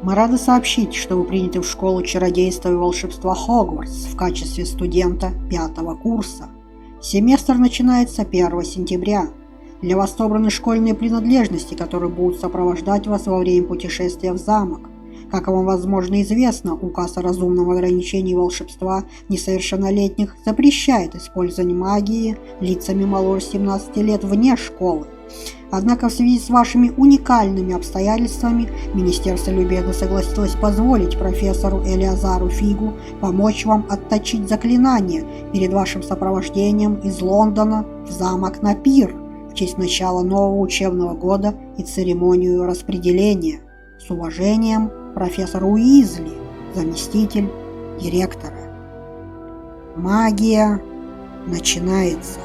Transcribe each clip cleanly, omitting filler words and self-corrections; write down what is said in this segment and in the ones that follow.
Мы рады сообщить, что вы приняты в школу чародейства и волшебства Хогвартс в качестве студента 5-го курса. Семестр начинается 1 сентября. Для вас собраны школьные принадлежности, которые будут сопровождать вас во время путешествия в замок. Как вам, возможно, известно, указ о разумном ограничении волшебства несовершеннолетних запрещает использование магии лицами моложе 17 лет вне школы. Однако в связи с вашими уникальными обстоятельствами Министерство любезно согласилось позволить профессору Элиазару Фигу помочь вам отточить заклинания перед вашим сопровождением из Лондона в замок на пир в честь начала нового учебного года и церемонию распределения. С уважением, профессор Уизли, заместитель директора. Магия начинается.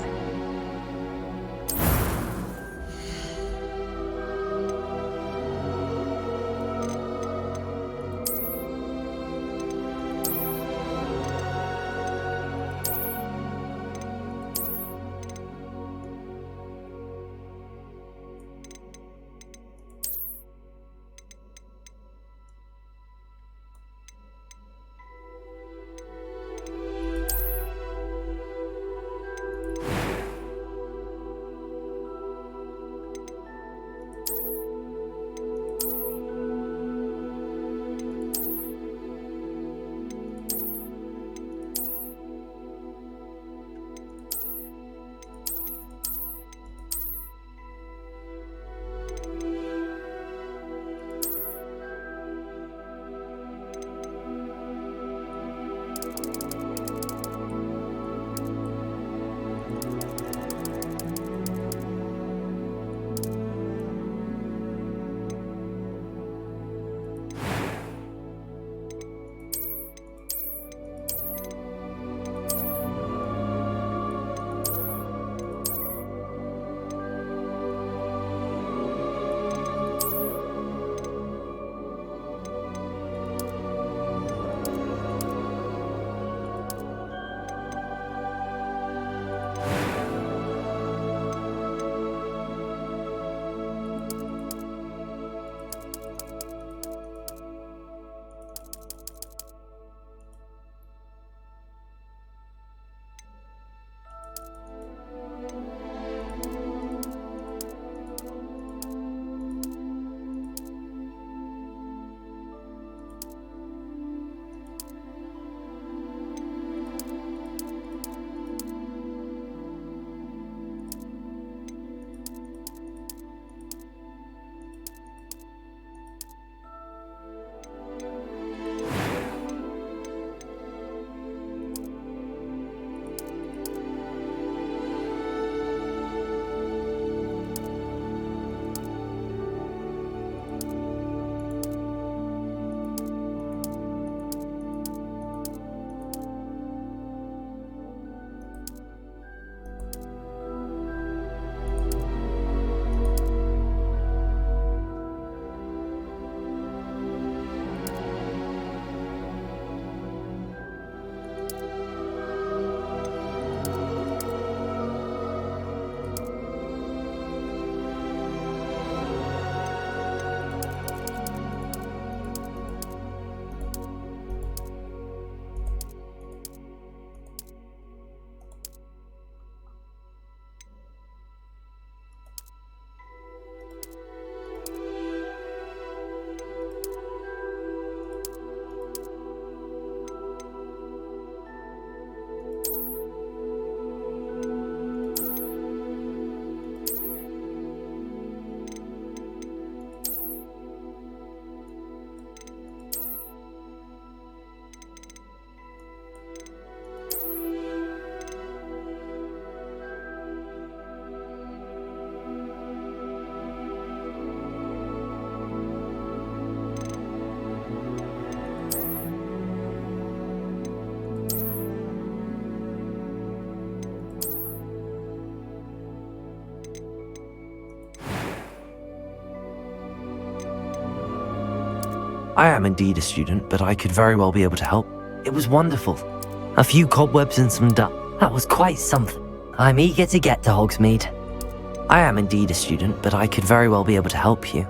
I am indeed a student, but I could very well be able to help. It was wonderful. A few cobwebs and some dust. That was quite something. I'm eager to get to Hogsmeade. I am indeed a student, but I could very well be able to help you.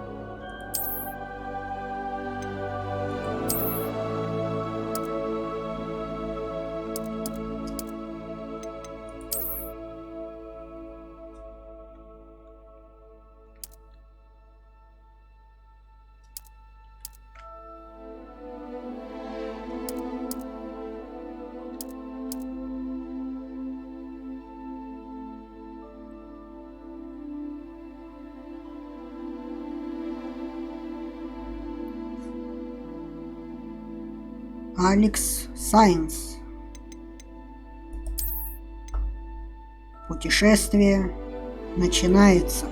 Алекс Сайнс. Путешествие начинается.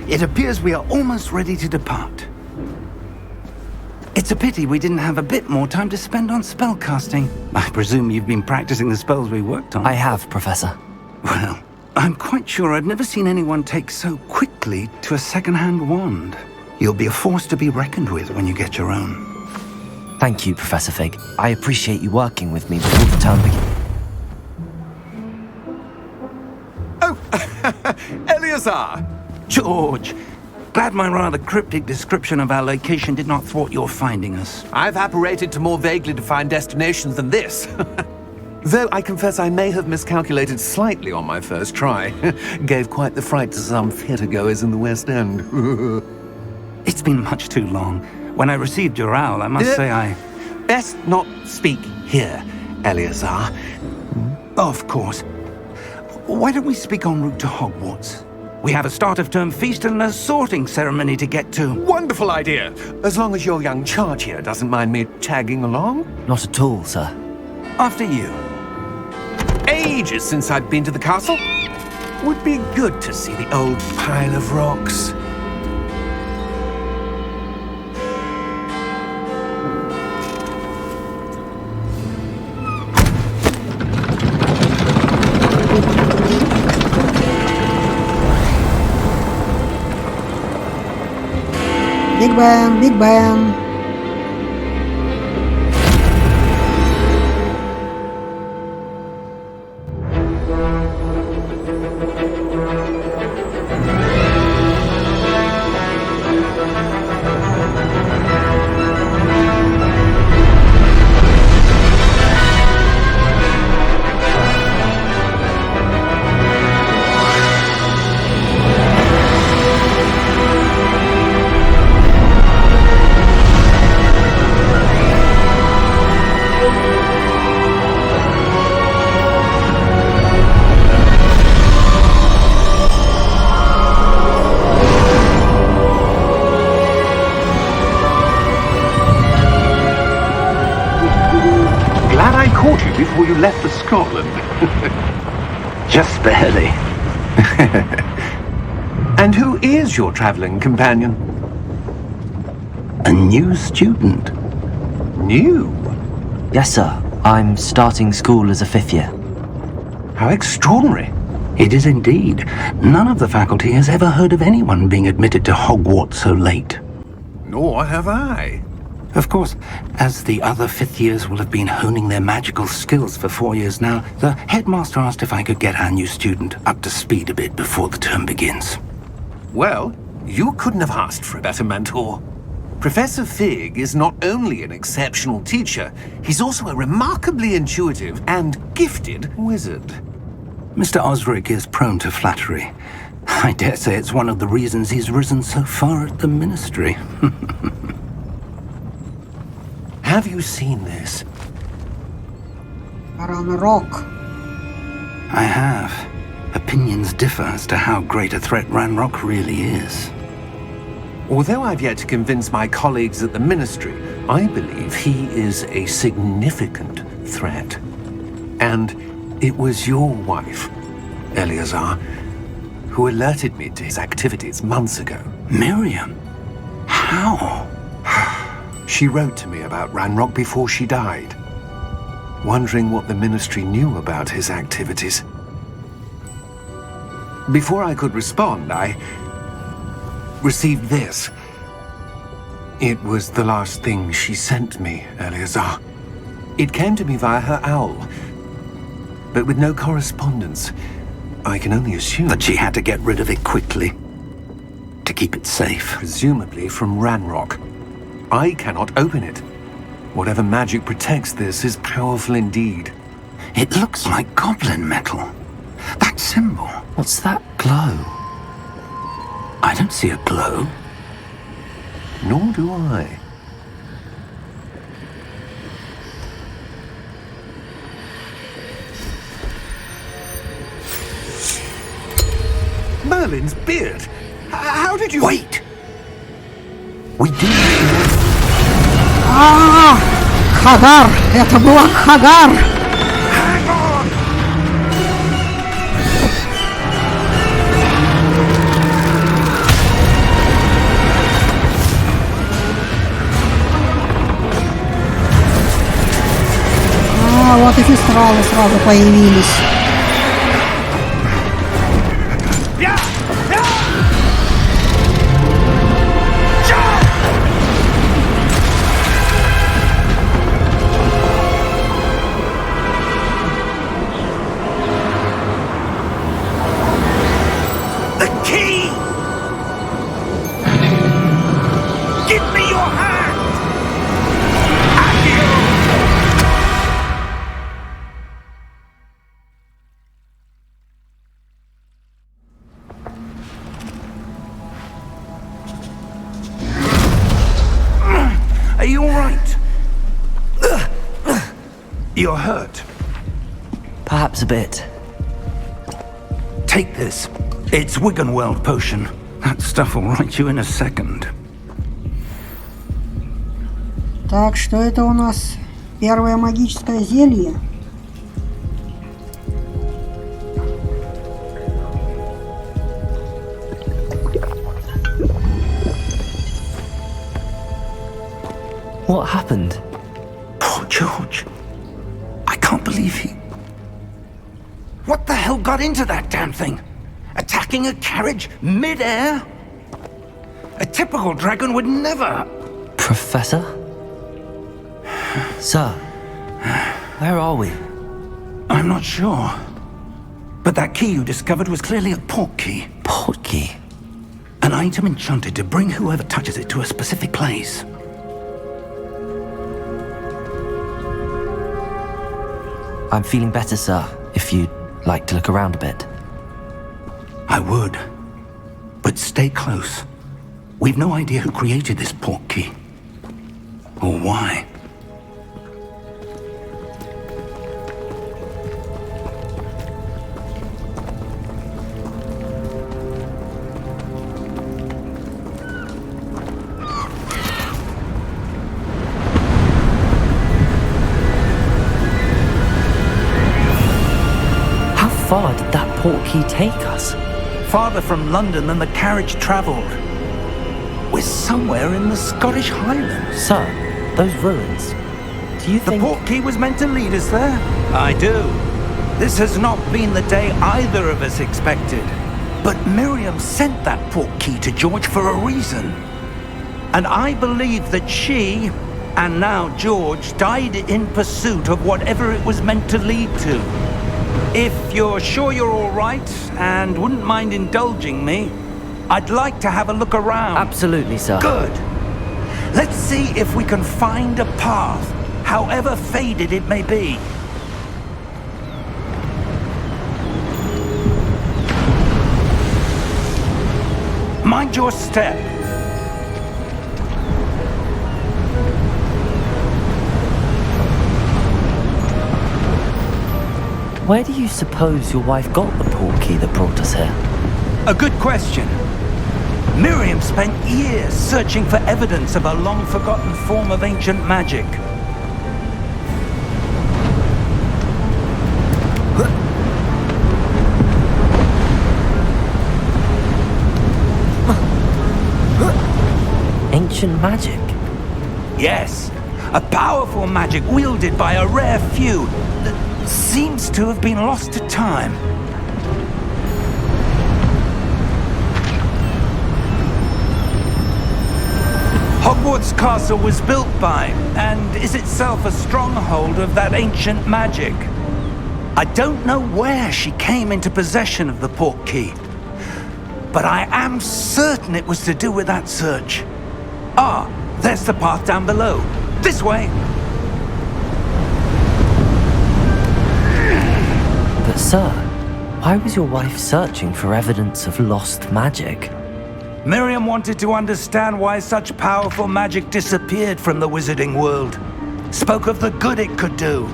It appears we are almost ready to depart. It's a pity we didn't have a bit more time to spend on spellcasting. I presume you've been practicing the spells we worked on. I have, Professor. Well, I'm quite sure I've never seen anyone take so quickly to a second-hand wand. You'll be a force to be reckoned with when you get your own. Thank you, Professor Fig. I appreciate you working with me before the term begins. Oh, Eleazar! George, glad my rather cryptic description of our location did not thwart your finding us. I've apparated to more vaguely defined destinations than this. Though I confess I may have miscalculated slightly on my first try. Gave quite the fright to some theatre-goers in the West End. It's been much too long. When I received your owl, I must say I... Best not speak here, Eleazar. Of course. Why don't we speak en route to Hogwarts? We have a start-of-term feast and a sorting ceremony to get to. Wonderful idea! As long as your young charge here doesn't mind me tagging along. Not at all, sir. After you. Ages since I'd been to the castle. Would be good to see the old pile of rocks. Big Ben, Big Ben. Before you left for Scotland. Just barely. And who is your travelling companion? A new student. New? Yes, sir. I'm starting school as a 5th year. How extraordinary. It is indeed. None of the faculty has ever heard of anyone being admitted to Hogwarts so late. Nor have I. Of course, as the other 5th years will have been honing their magical skills for 4 years now, the headmaster asked if I could get our new student up to speed a bit before the term begins. Well, you couldn't have asked for a better mentor. Professor Fig is not only an exceptional teacher, he's also a remarkably intuitive and gifted wizard. Mr. Osric is prone to flattery. I dare say it's one of the reasons he's risen so far at the ministry. Have you seen this? Ranrock. I have. Opinions differ as to how great a threat Ranrock really is. Although I've yet to convince my colleagues at the Ministry, I believe he is a significant threat. And it was your wife, Eleazar, who alerted me to his activities months ago. Miriam? How? She wrote to me about Ranrock before she died, wondering what the Ministry knew about his activities. Before I could respond, I received this. It was the last thing she sent me, Eleazar. It came to me via her owl, but with no correspondence. I can only assume That she had to get rid of it quickly, to keep it safe. presumably from Ranrock. I cannot open it. Whatever magic protects this is powerful indeed. It looks like goblin metal. That symbol. What's that glow? I don't see a glow. Nor do I. Merlin's beard. How did you... Wait! We do... Хагар! Это была Хагар! Hang on! Вот и фестралы сразу появились. Are you all right? You're hurt. Perhaps a bit. Take this. It's Wiggenweld potion. That stuff will right you in a second. Так, что это у нас? Первое магическое зелье. What happened? Poor George. I can't believe he... What the hell got into that damn thing? Attacking a carriage mid-air? A typical dragon would never... Professor? Sir, where are we? I'm not sure. But that key you discovered was clearly a port key. Port key? An item enchanted to bring whoever touches it to a specific place. I'm feeling better, sir, if you'd like to look around a bit. I would. But stay close. We've no idea who created this port key. Or why. How far did that port key take us? Farther from London than the carriage travelled. We're somewhere in the Scottish Highlands. Sir, those ruins. Do you The think... port key was meant to lead us there? I do. This has not been the day either of us expected. But Miriam sent that port key to George for a reason. And I believe that she, and now George, died in pursuit of whatever it was meant to lead to. If you're sure you're all right, and wouldn't mind indulging me, I'd like to have a look around. Absolutely, sir. Good. Let's see if we can find a path, however faded it may be. Mind your step. Where do you suppose your wife got the port key that brought us here? A good question. Miriam spent years searching for evidence of a long-forgotten form of ancient magic. Ancient magic? Yes, a powerful magic wielded by a rare few that seems to have been lost to time. Hogwarts Castle was built by, and is itself a stronghold of that ancient magic. I don't know where she came into possession of the port key, but I am certain it was to do with that search. Ah, there's the path down below. This way! But sir, why was your wife searching for evidence of lost magic? Miriam wanted to understand why such powerful magic disappeared from the wizarding world. Spoke of the good it could do.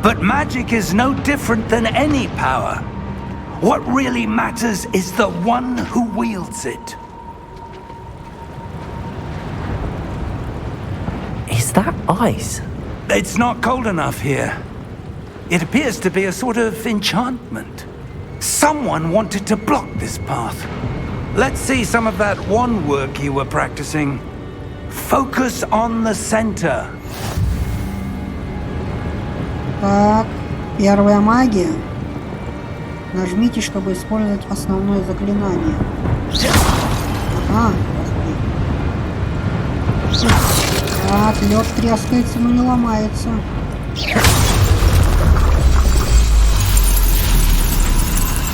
But magic is no different than any power. What really matters is the one who wields it. Is that ice? It's not cold enough here. It appears to be a sort of enchantment. Someone wanted to block this path. Let's see some of that wand work you were practicing. Focus on the center. Так, первая магия. Нажмите, чтобы использовать основное заклинание. Ага, так, лед трескается, но не ломается.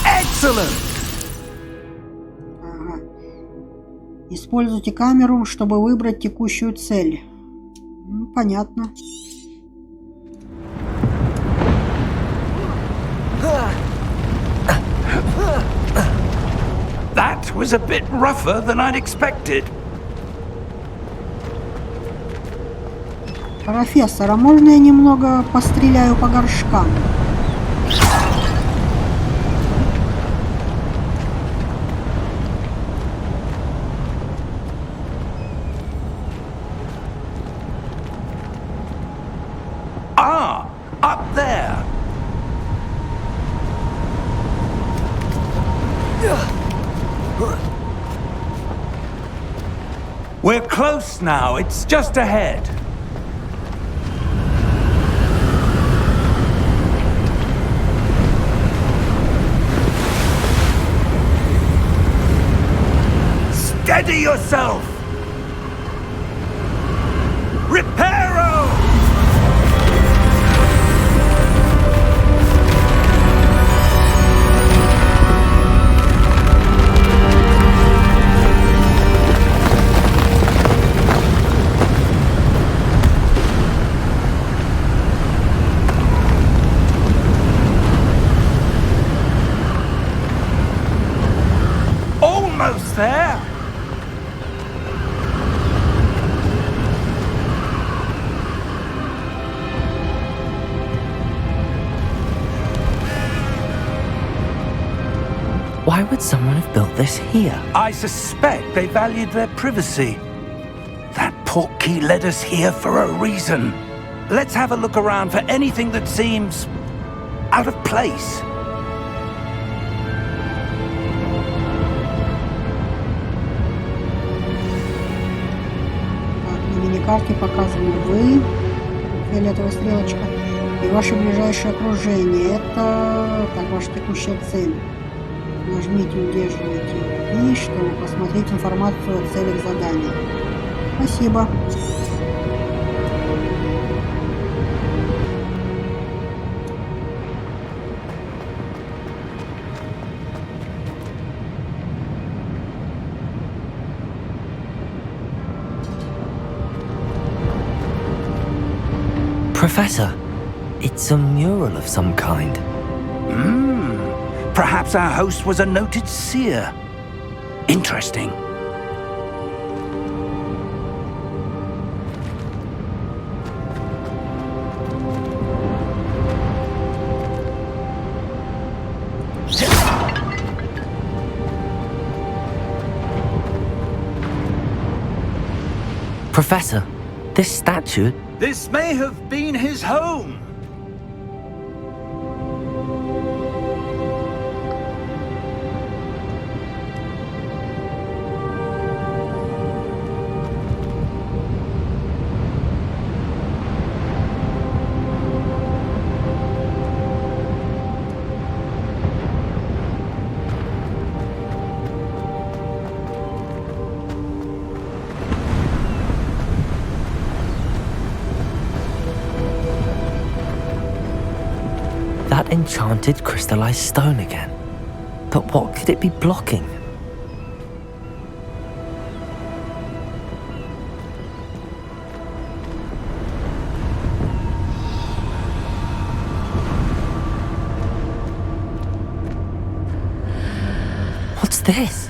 Excellent! Ага. Используйте камеру, чтобы выбрать текущую цель. Ну, понятно. That was a bit rougher than I'd expected. Профессор, а можно я немного постреляю по горшкам? Ah, up there. We're close now. It's just ahead. Steady yourself! Reparo! Almost there! Why would someone have built this here? I suspect they valued their privacy. That portkey led us here for a reason. Let's have a look around for anything that seems out of place. Так, на миникарте показаны вы, фиолетовая стрелочка, и ваше ближайшее окружение. Это так, ваша текущая цель. Нажмите, удерживайте и чтобы посмотреть информацию о целях задания. Спасибо. Professor, it's a mural of some kind. Perhaps our host was a noted seer. Interesting. Professor, this statue... This may have been his home. That enchanted crystallized stone again. But what could it be blocking? What's this?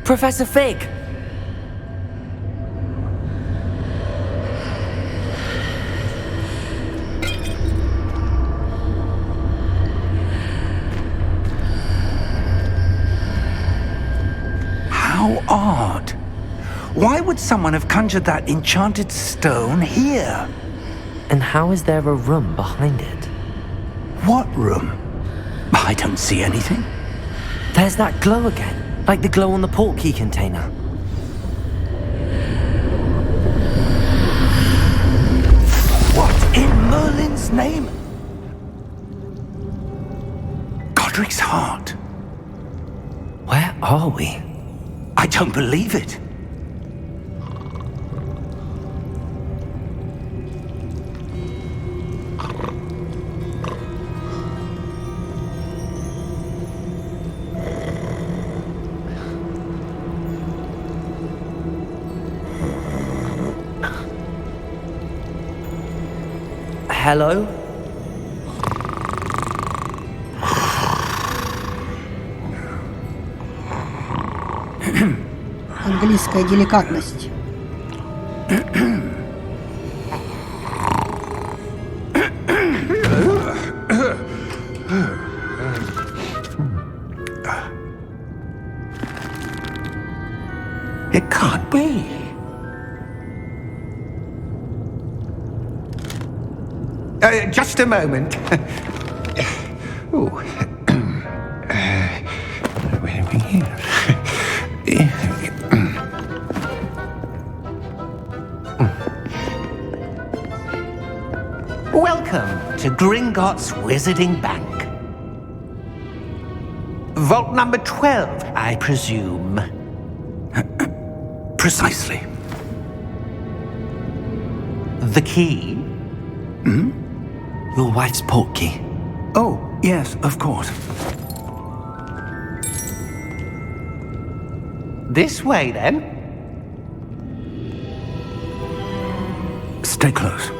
Professor Fig! Why would someone have conjured that enchanted stone here? And how is there a room behind it? What room? I don't see anything. There's that glow again, like the glow on the portkey container. What in Merlin's name? Godric's heart. Where are we? I don't believe it. Hello? Английская деликатность. It can't be. Just a moment. Oh. Where are we here? Welcome to Gringotts Wizarding Bank. Vault number 12, I presume. Precisely. The key? Your wife's portkey. Oh, yes, of course. This way, then. Stay close.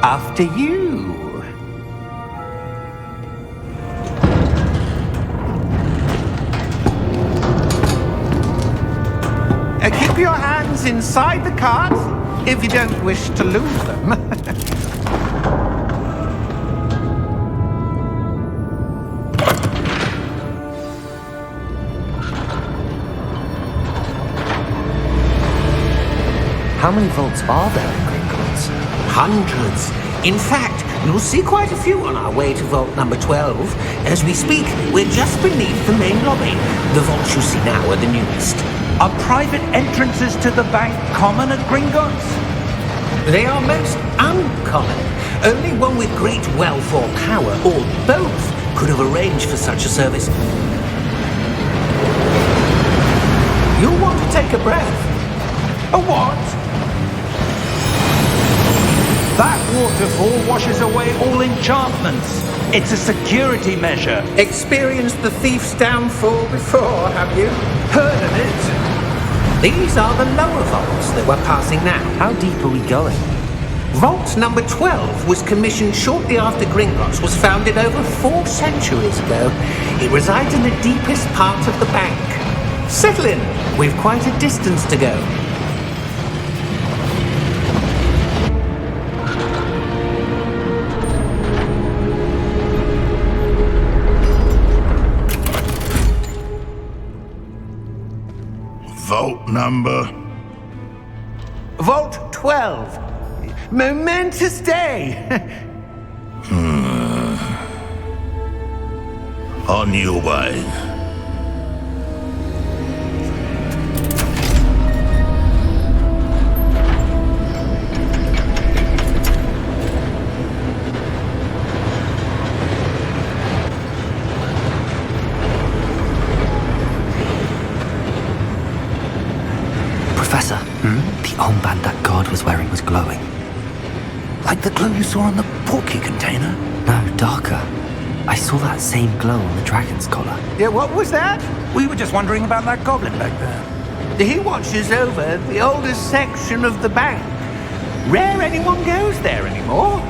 After you. Keep your hands inside the cart if you don't wish to lose them. How many vaults are there in Gringotts? Hundreds. In fact, you'll see quite a few on our way to vault number 12. As we speak, we're just beneath the main lobby. The vaults you see now are the newest. Are private entrances to the bank common at Gringotts? They are most uncommon. Only one with great wealth or power, or both, could have arranged for such a service. You'll want to take a breath. A what? That waterfall washes away all enchantments. It's a security measure. Experienced the thief's downfall before, have you? Heard of it? These are the lower vaults that we're passing now. How deep are we going? Vault number 12 was commissioned shortly after Gringotts was founded over 4 centuries ago. It resides in the deepest part of the bank. Settle in. We've quite a distance to go. Vault number? Vault 12. Momentous day. On your way. Professor, the armband that guard was wearing was glowing. Like the glow you saw on the portkey container? No, darker. I saw that same glow on the dragon's collar. Yeah, what was that? We were just wondering about that goblin back there. He watches over the oldest section of the bank. Rare anyone goes there anymore.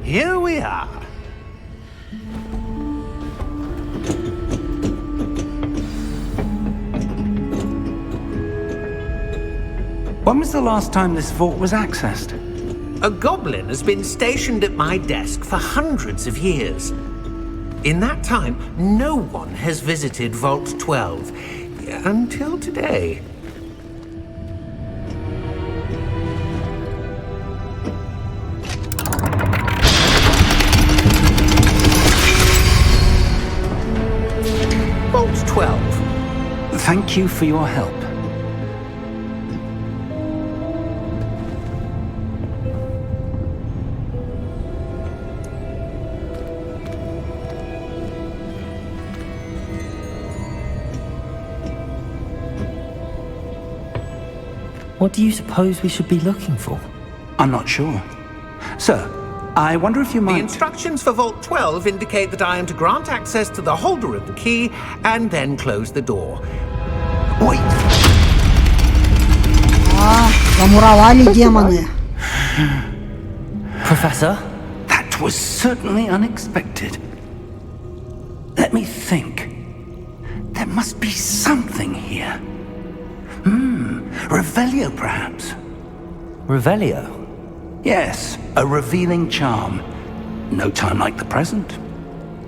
Here we are. When was the last time this vault was accessed? A goblin has been stationed at my desk for hundreds of years. In that time, no one has visited Vault 12 until today. Vault 12. Thank you for your help. What do you suppose we should be looking for? I'm not sure. Sir, I wonder if you The might... instructions for Vault 12 indicate that I am to grant access to the holder of the key and then close the door. Wait! Замуровали демоны. Professor? That was certainly unexpected. Let me think. There must be something here. Revelio, perhaps? Revelio? Yes, a revealing charm. No time like the present.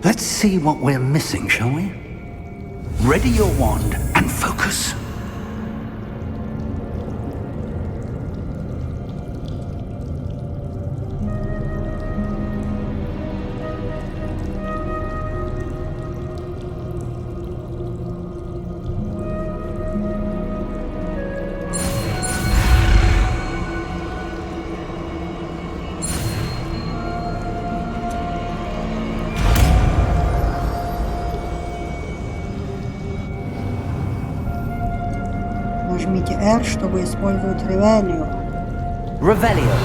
Let's see what we're missing, shall we? Ready your wand and focus. Нажмите R, чтобы использовать ревелию. Revelio.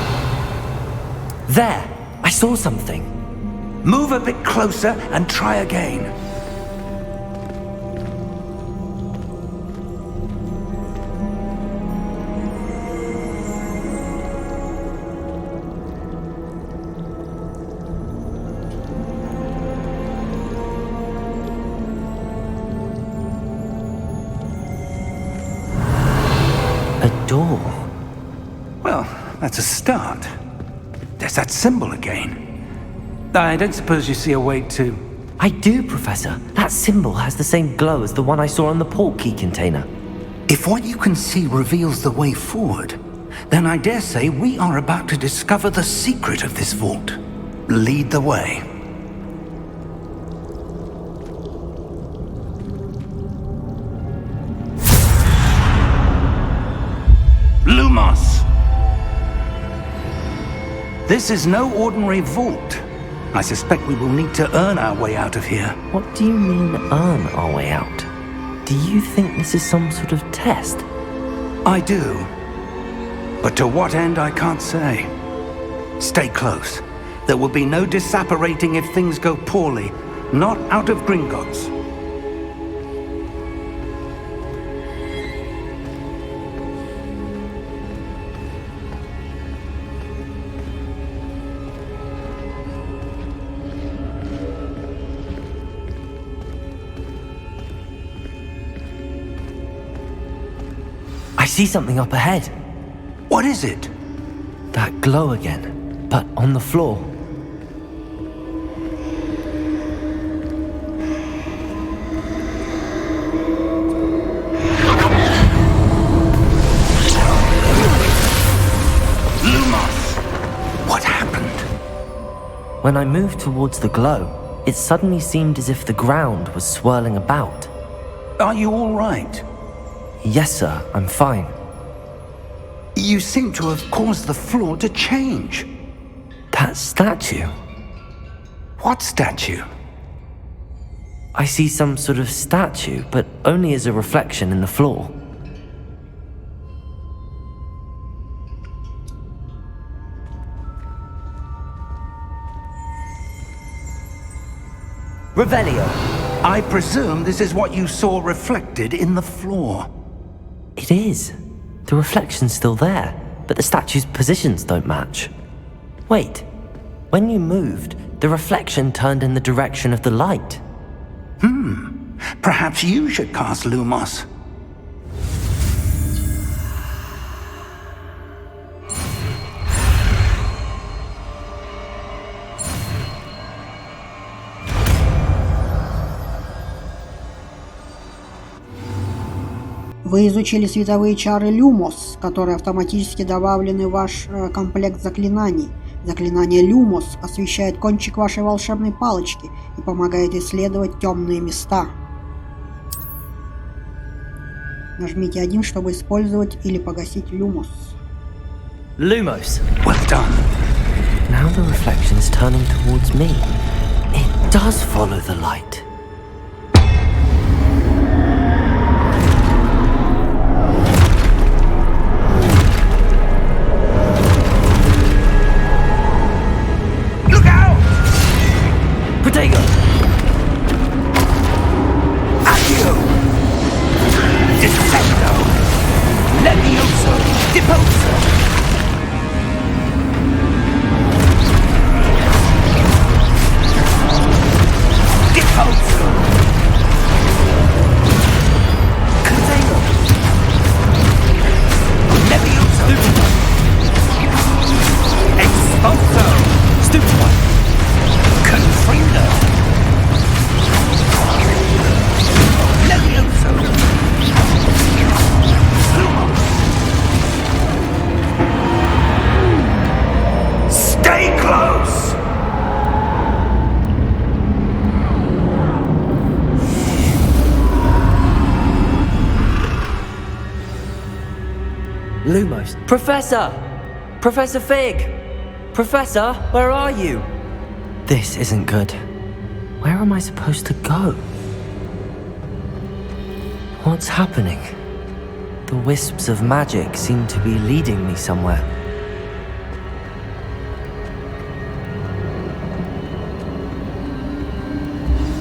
There! I saw something. Move a bit closer and try again. A door. Well, that's a start. There's that symbol again. I don't suppose you see a way to... I do, Professor. That symbol has the same glow as the one I saw on the port key container. If what you can see reveals the way forward, then I dare say we are about to discover the secret of this vault. Lead the way. Lumos! This is no ordinary vault. I suspect we will need to earn our way out of here. What do you mean, earn our way out? Do you think this is some sort of test? I do. But to what end, I can't say. Stay close. There will be no disapparating if things go poorly. Not out of Gringotts. I see something up ahead. What is it? That glow again, but on the floor. Lumos! What happened? When I moved towards the glow, it suddenly seemed as if the ground was swirling about. Are you all right? Yes, sir, I'm fine. You seem to have caused the floor to change. That statue? What statue? I see some sort of statue, but only as a reflection in the floor. Revelio. I presume this is what you saw reflected in the floor. It is. The reflection's still there, but the statue's positions don't match. Wait. When you moved, the reflection turned in the direction of the light. Perhaps you should cast Lumos. Вы изучили световые чары Люмос, которые автоматически добавлены в ваш комплект заклинаний. Заклинание Люмос освещает кончик вашей волшебной палочки и помогает исследовать темные места. Нажмите 1, чтобы использовать или погасить Люмос. Lumos. Well done. Now the reflection is turning towards me. It does follow the light. Look out! Protego! Accio! Dissecto! Levioso! Deposo! Deposo! Catego! Levioso! Exposo! Stupefy! Confrido! Levioso! Stay close! Lumos. Professor! Professor Fig! Professor, where are you? This isn't good. Where am I supposed to go? What's happening? The wisps of magic seem to be leading me somewhere.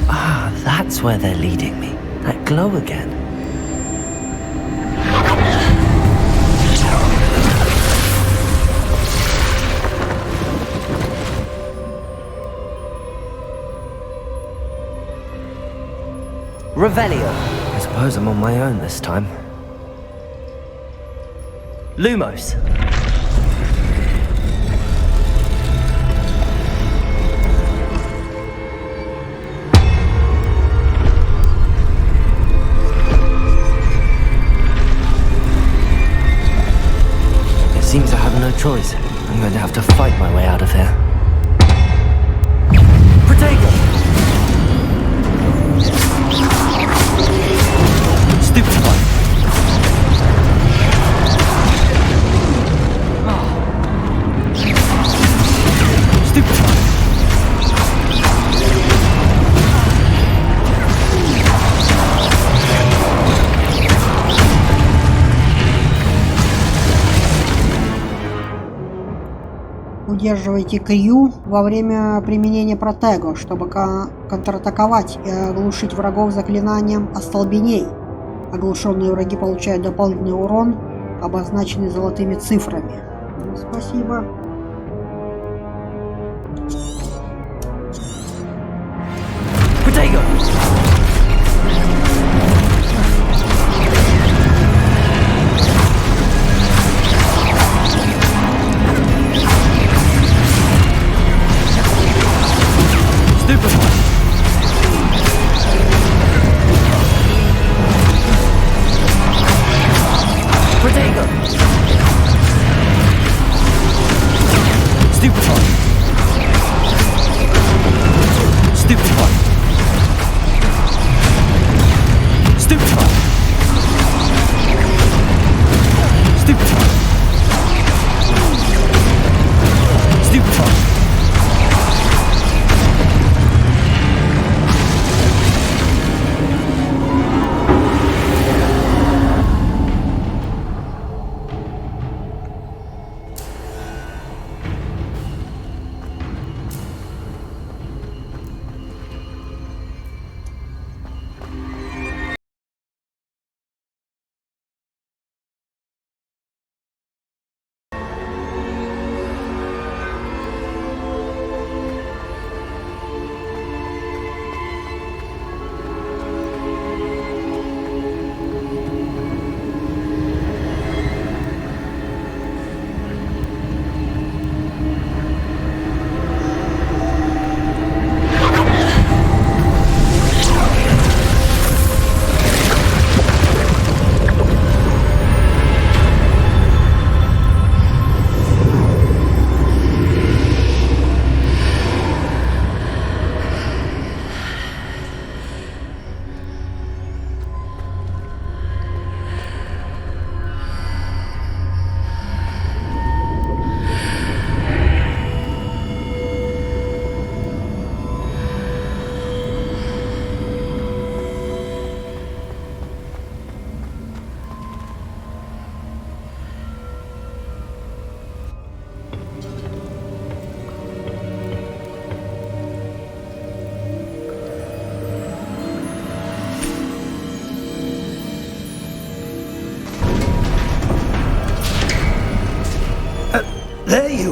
Ah, that's where they're leading me. That glow again. Revelio. I suppose I'm on my own this time. Lumos. It seems I have no choice. I'm going to have to fight my way out of here. Protego! Stupefy! Stupefy! Удерживайте Q во время применения протего, чтобы контратаковать и оглушить врагов заклинанием остолбеней. Оглушенные враги получают дополнительный урон, обозначенный золотыми цифрами. Спасибо. Protego! Stupefy! Protego! Stupefy! Stupefy! Stupefy! Stupefy! Stupefy!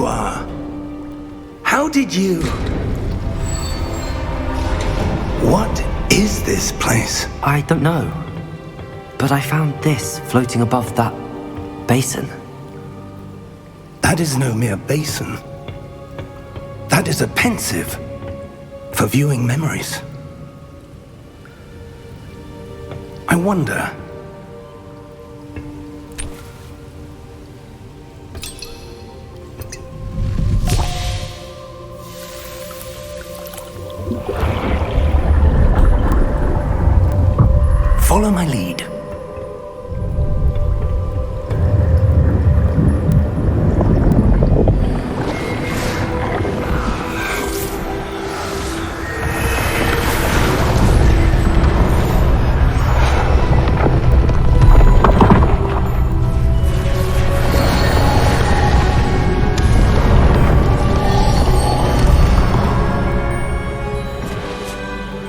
you are. How did you... What is this place? I don't know. But I found this floating above that basin. That is no mere basin. That is a pensive for viewing memories. I wonder... Follow my lead.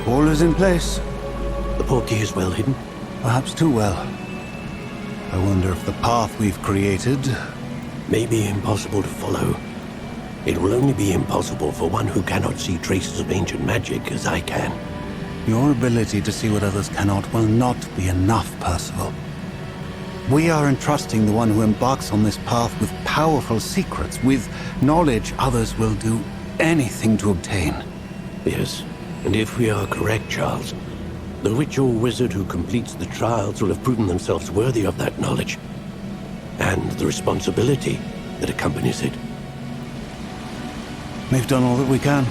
All is in place. The portkey is well hidden. Perhaps too well. I wonder if the path we've created... May be impossible to follow. It will only be impossible for one who cannot see traces of ancient magic as I can. Your ability to see what others cannot will not be enough, Percival. We are entrusting the one who embarks on this path with powerful secrets, with knowledge others will do anything to obtain. Yes, and if we are correct, Charles, the witch or wizard who completes the trials will have proven themselves worthy of that knowledge, and the responsibility that accompanies it. We've done all that we can.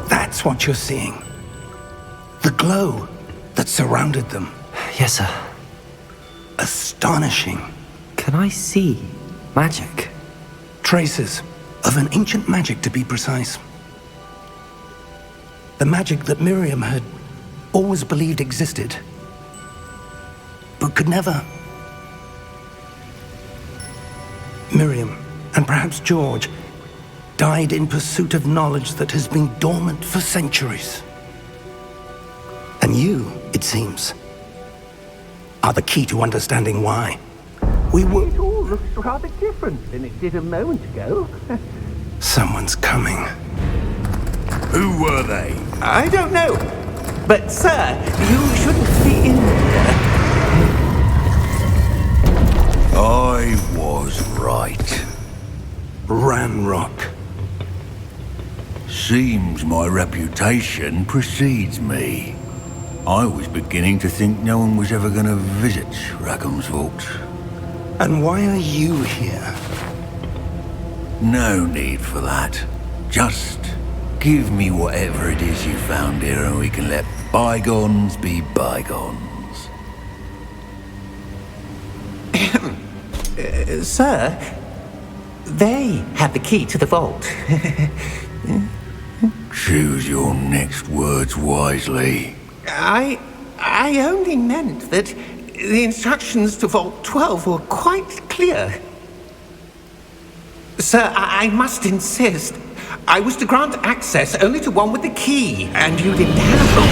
That's what you're seeing. The glow that surrounded them. Yes, sir. Astonishing. Can I see magic? Traces of an ancient magic, to be precise. The magic that Miriam had always believed existed, but could never. Miriam, and perhaps George, died in pursuit of knowledge that has been dormant for centuries. And you, it seems, are the key to understanding why. It all looks rather different than it did a moment ago. Someone's coming. Who were they? I don't know. But, sir, you shouldn't be in here. I was right. Ranrock. Seems my reputation precedes me. I was beginning to think no one was ever going to visit Rackham's vault. And why are you here? No need for that. Just give me whatever it is you found here and we can let bygones be bygones. Sir, they have the key to the vault. Choose your next words wisely. I only meant that the instructions to Vault 12 were quite clear. Sir, I must insist. I was to grant access only to one with the key, and you didn't have them.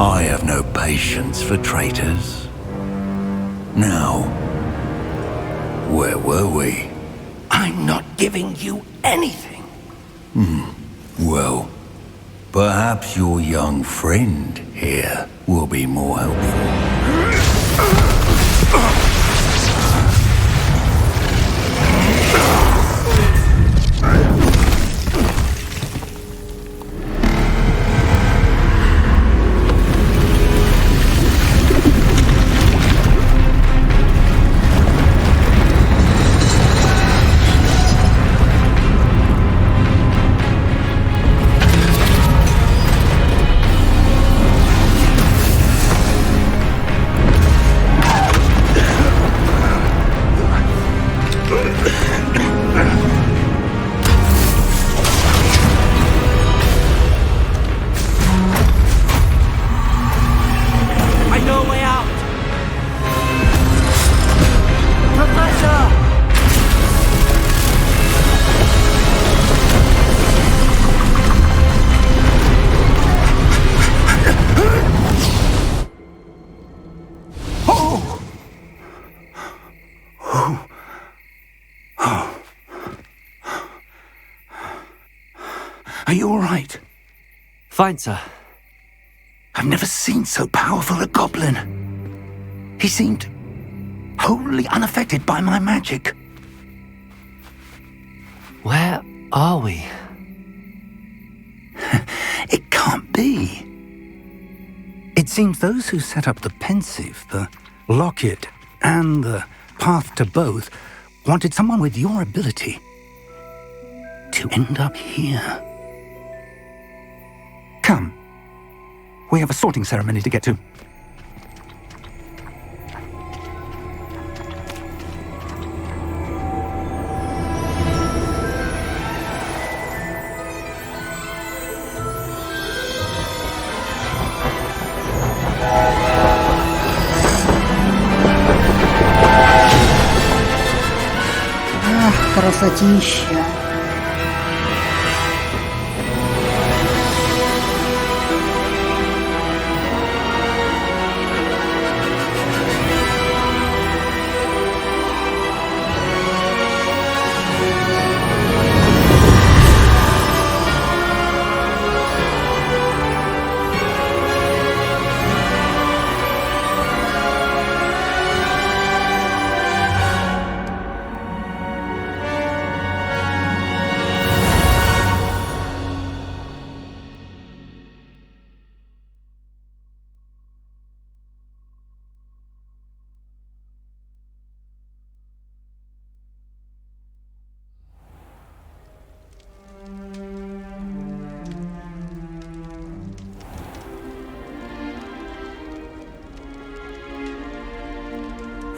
I have no patience for traitors. Now, where were we? I'm not giving you anything. Well, perhaps your young friend here will be more helpful. you all right? Fine, sir. I've never seen so powerful a goblin. He seemed wholly unaffected by my magic. Where are we? It can't be. It seems those who set up the pensive, the locket, and the path to both wanted someone with your ability to end up here. Come. We have a sorting ceremony to get to. Ах, красотища!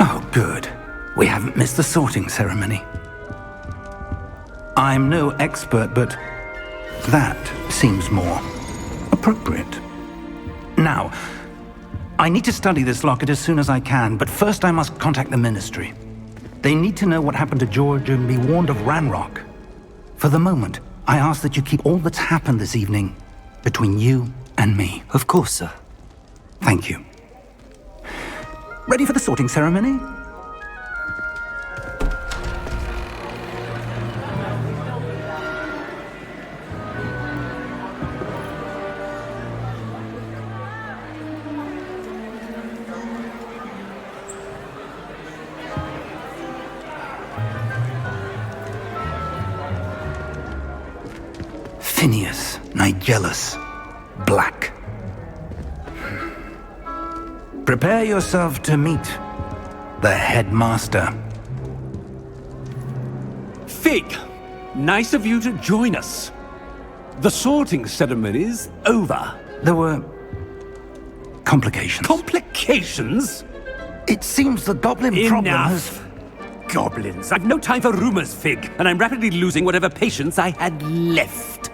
Oh, good. We haven't missed the sorting ceremony. I'm no expert, but that seems more appropriate. Now, I need to study this locket as soon as I can, but first I must contact the Ministry. They need to know what happened to George and be warned of Ranrock. For the moment, I ask that you keep all that's happened this evening between you and me. Of course, sir. Thank you. Ready for the sorting ceremony? Phineas, Nigellus, Black. Prepare yourself to meet the headmaster. Fig, nice of you to join us. The sorting ceremony's over. There were complications. Complications? It seems the goblin problem has... Enough! Goblins. I've no time for rumors, Fig, and I'm rapidly losing whatever patience I had left.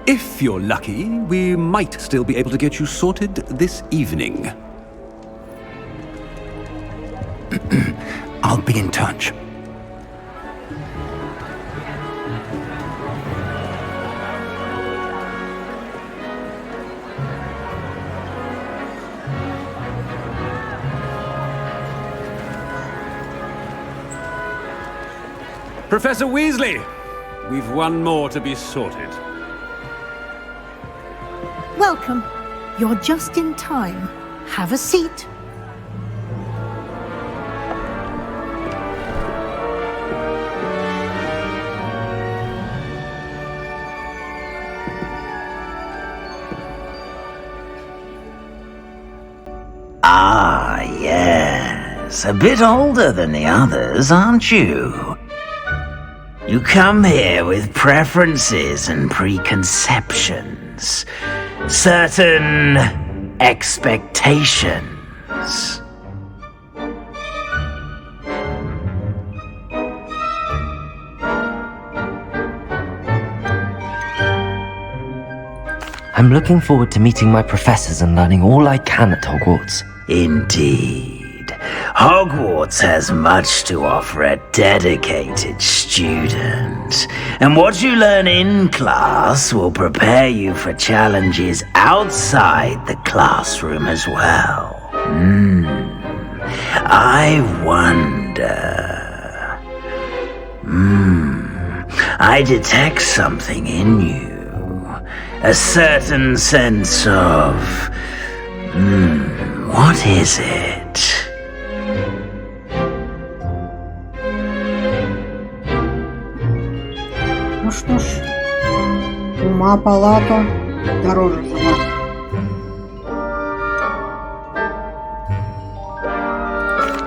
If you're lucky, we might still be able to get you sorted this evening. I'll be in touch. Professor Weasley, we've one more to be sorted. Welcome. You're just in time. Have a seat. Ah, yes. A bit older than the others, aren't you? You come here with preferences and preconceptions. Certain expectations. I'm looking forward to meeting my professors and learning all I can at Hogwarts. Indeed. Hogwarts has much to offer a dedicated student. And what you learn in class will prepare you for challenges outside the classroom as well. I wonder... I detect something in you. A certain sense of... what is it? Ну что ж, ума палата дороже золота.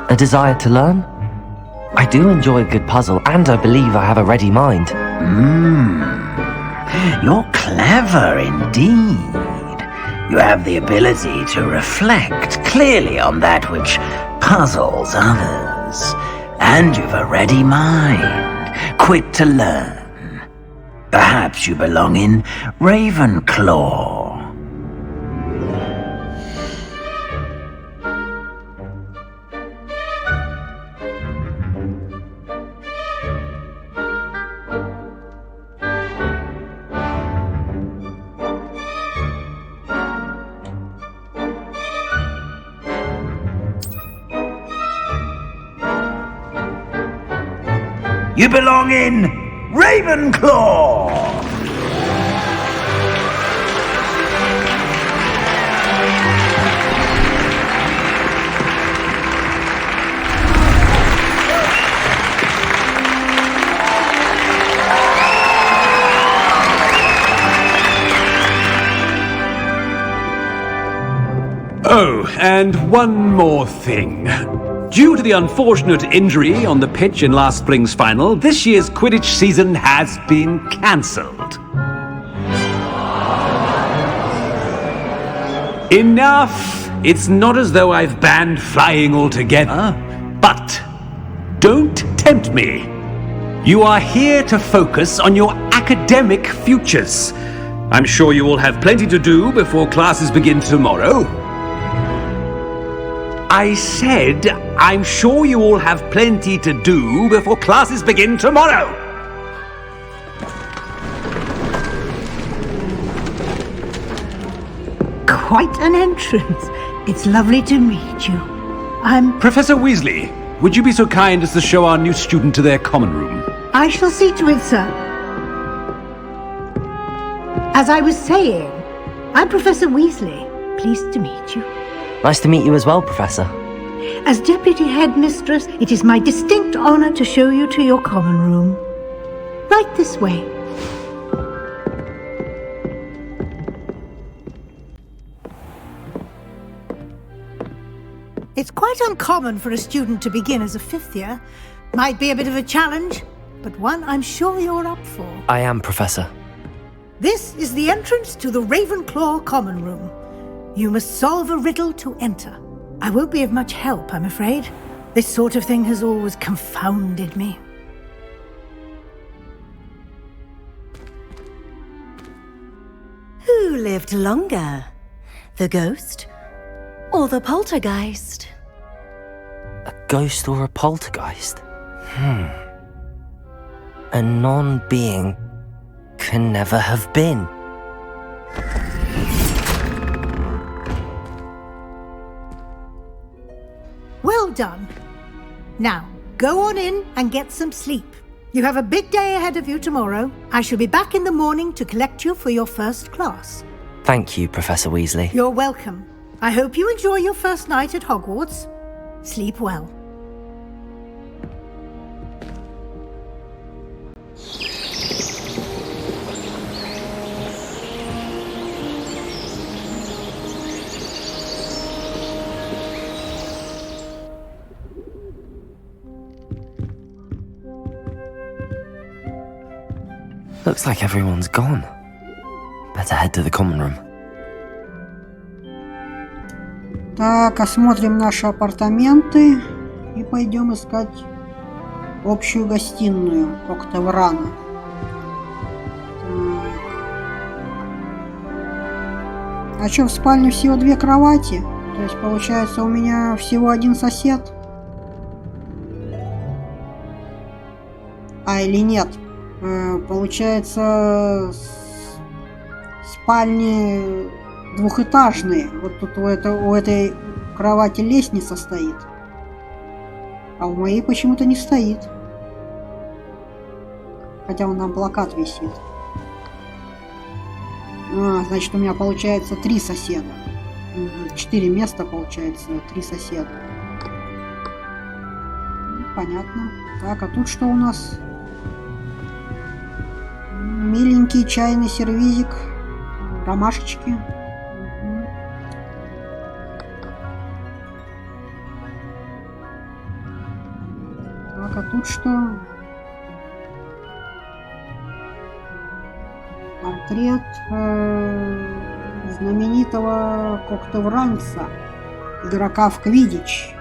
A desire to learn? I do enjoy a good puzzle, and I believe I have a ready mind. You're clever indeed. You have the ability to reflect clearly on that which puzzles others. And you've a ready mind, quick to learn. Perhaps you belong in Ravenclaw. You belong in Ravenclaw! Oh, and one more thing. Due to the unfortunate injury on the pitch in last spring's final, this year's Quidditch season has been cancelled. Enough! It's not as though I've banned flying altogether, but don't tempt me. You are here to focus on your academic futures. I'm sure you will have plenty to do before classes begin tomorrow. I said, I'm sure you all have plenty to do before classes begin tomorrow. Quite an entrance. It's lovely to meet you. I'm... Professor Weasley, would you be so kind as to show our new student to their common room? I shall see to it, sir. As I was saying, I'm Professor Weasley. Pleased to meet you. Nice to meet you as well, Professor. As Deputy Headmistress, it is my distinct honor to show you to your common room. Right this way. It's quite uncommon for a student to begin as a fifth year. Might be a bit of a challenge, but one I'm sure you're up for. I am, Professor. This is the entrance to the Ravenclaw common room. You must solve a riddle to enter. I won't be of much help, I'm afraid. This sort of thing has always confounded me. Who lived longer? The ghost or the poltergeist? A ghost or a poltergeist? A non-being can never have been. Well done. Now, go on in and get some sleep. You have a big day ahead of you tomorrow. I shall be back in the morning to collect you for your first class. Thank you, Professor Weasley. You're welcome. I hope you enjoy your first night at Hogwarts. Sleep well. Looks like everyone's gone. Better head to the common room. Так, осмотрим наши апартаменты и пойдем искать общую гостиную Октаврана. А что, в спальне всего 2 кровати? То есть, получается, у меня всего 1 сосед? Или нет? Получается, спальни двухэтажные. Вот тут у этой кровати лестница стоит. А у моей почему-то не стоит. Хотя он там плакат висит. Значит, у меня получается 3 соседа. 4 места, получается, 3 соседа. Понятно. Так, а тут что у нас? Миленький чайный сервизик. Ромашечки. Так, а тут что? Портрет знаменитого коктевранца, игрока в квиддич.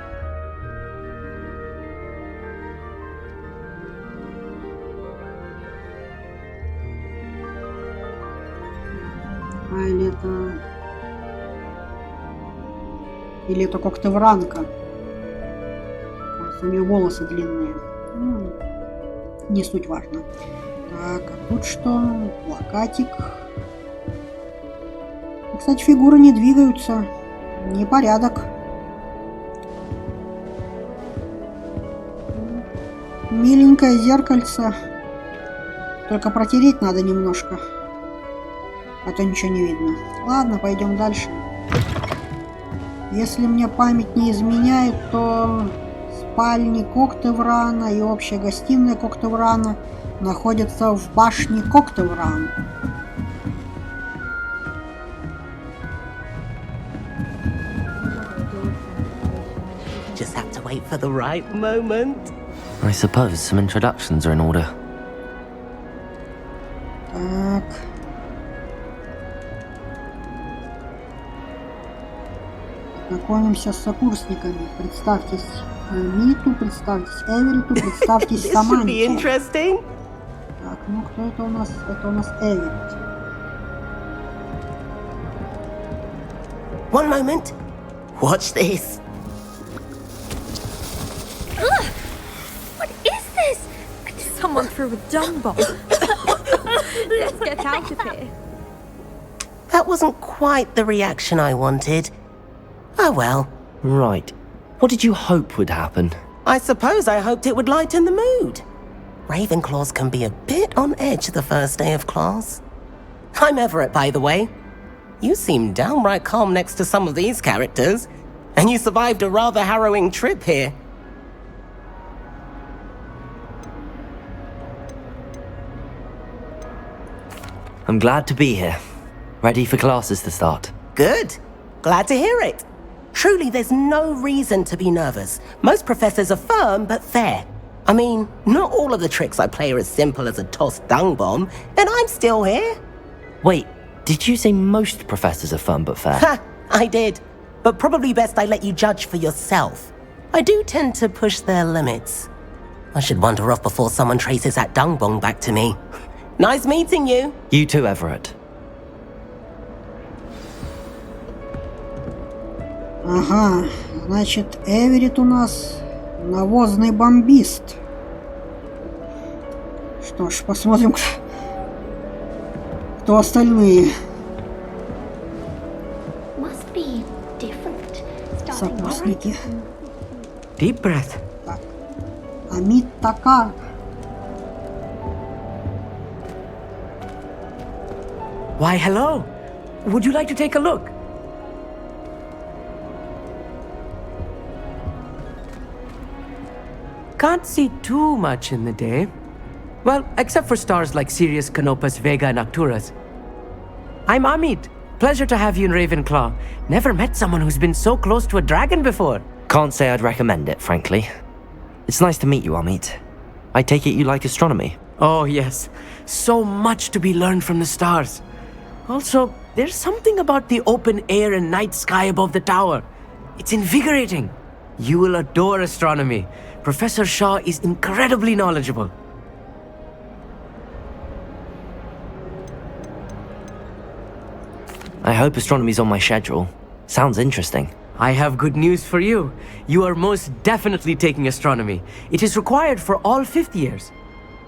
Или это коктевранка. У нее волосы длинные. Не суть важно. Так, а тут что? Плакатик. Кстати, фигуры не двигаются. Непорядок. Миленькое зеркальце. Только протереть надо немножко. А то ничего не видно. Ладно, пойдем дальше. Если мне память не изменяет, то спальни Коктеврана и общая гостиная Коктеврана находятся в башне Коктевран. Just have to wait for the right moment. I suppose some introductions are in order. Так. Знакомимся с сокурсниками. Представьтесь Миту, представьтесь Эвериту, представьтесь Саманте. Так, ну кто это у нас? Это у нас Эверит. One moment. Watch this. What is this? Someone threw a dung bomb. Let's get out of here. That wasn't quite the reaction I wanted. Oh well. Right. What did you hope would happen? I suppose I hoped it would lighten the mood. Ravenclaws can be a bit on edge the first day of class. I'm Everett, by the way. You seem downright calm next to some of these characters, and you survived a rather harrowing trip here. I'm glad to be here. Ready for classes to start. Good. Glad to hear it. Truly, there's no reason to be nervous. Most professors are firm but fair. I mean, not all of the tricks I play are as simple as a tossed dung bomb, and I'm still here. Wait, did you say most professors are fun but fair? Ha! I did. But probably best I let you judge for yourself. I do tend to push their limits. I should wander off before someone traces that dung bomb back to me. Nice meeting you. You too, Everett. Ага, значит, Эверит у нас навозный бомбист. Что ж, посмотрим, кто остальные. Сокурсники. Deep breath. Так. Амит Такар. Why, hello. Would you like to take a look? Can't see too much in the day. Well, except for stars like Sirius, Canopus, Vega, and Arcturus. I'm Amit. Pleasure to have you in Ravenclaw. Never met someone who's been so close to a dragon before. Can't say I'd recommend it, frankly. It's nice to meet you, Amit. I take it you like astronomy? Oh, yes. So much to be learned from the stars. Also, there's something about the open air and night sky above the tower. It's invigorating. You will adore astronomy. Professor Shaw is incredibly knowledgeable. I hope astronomy's on my schedule. Sounds interesting. I have good news for you. You are most definitely taking astronomy. It is required for all 5th years.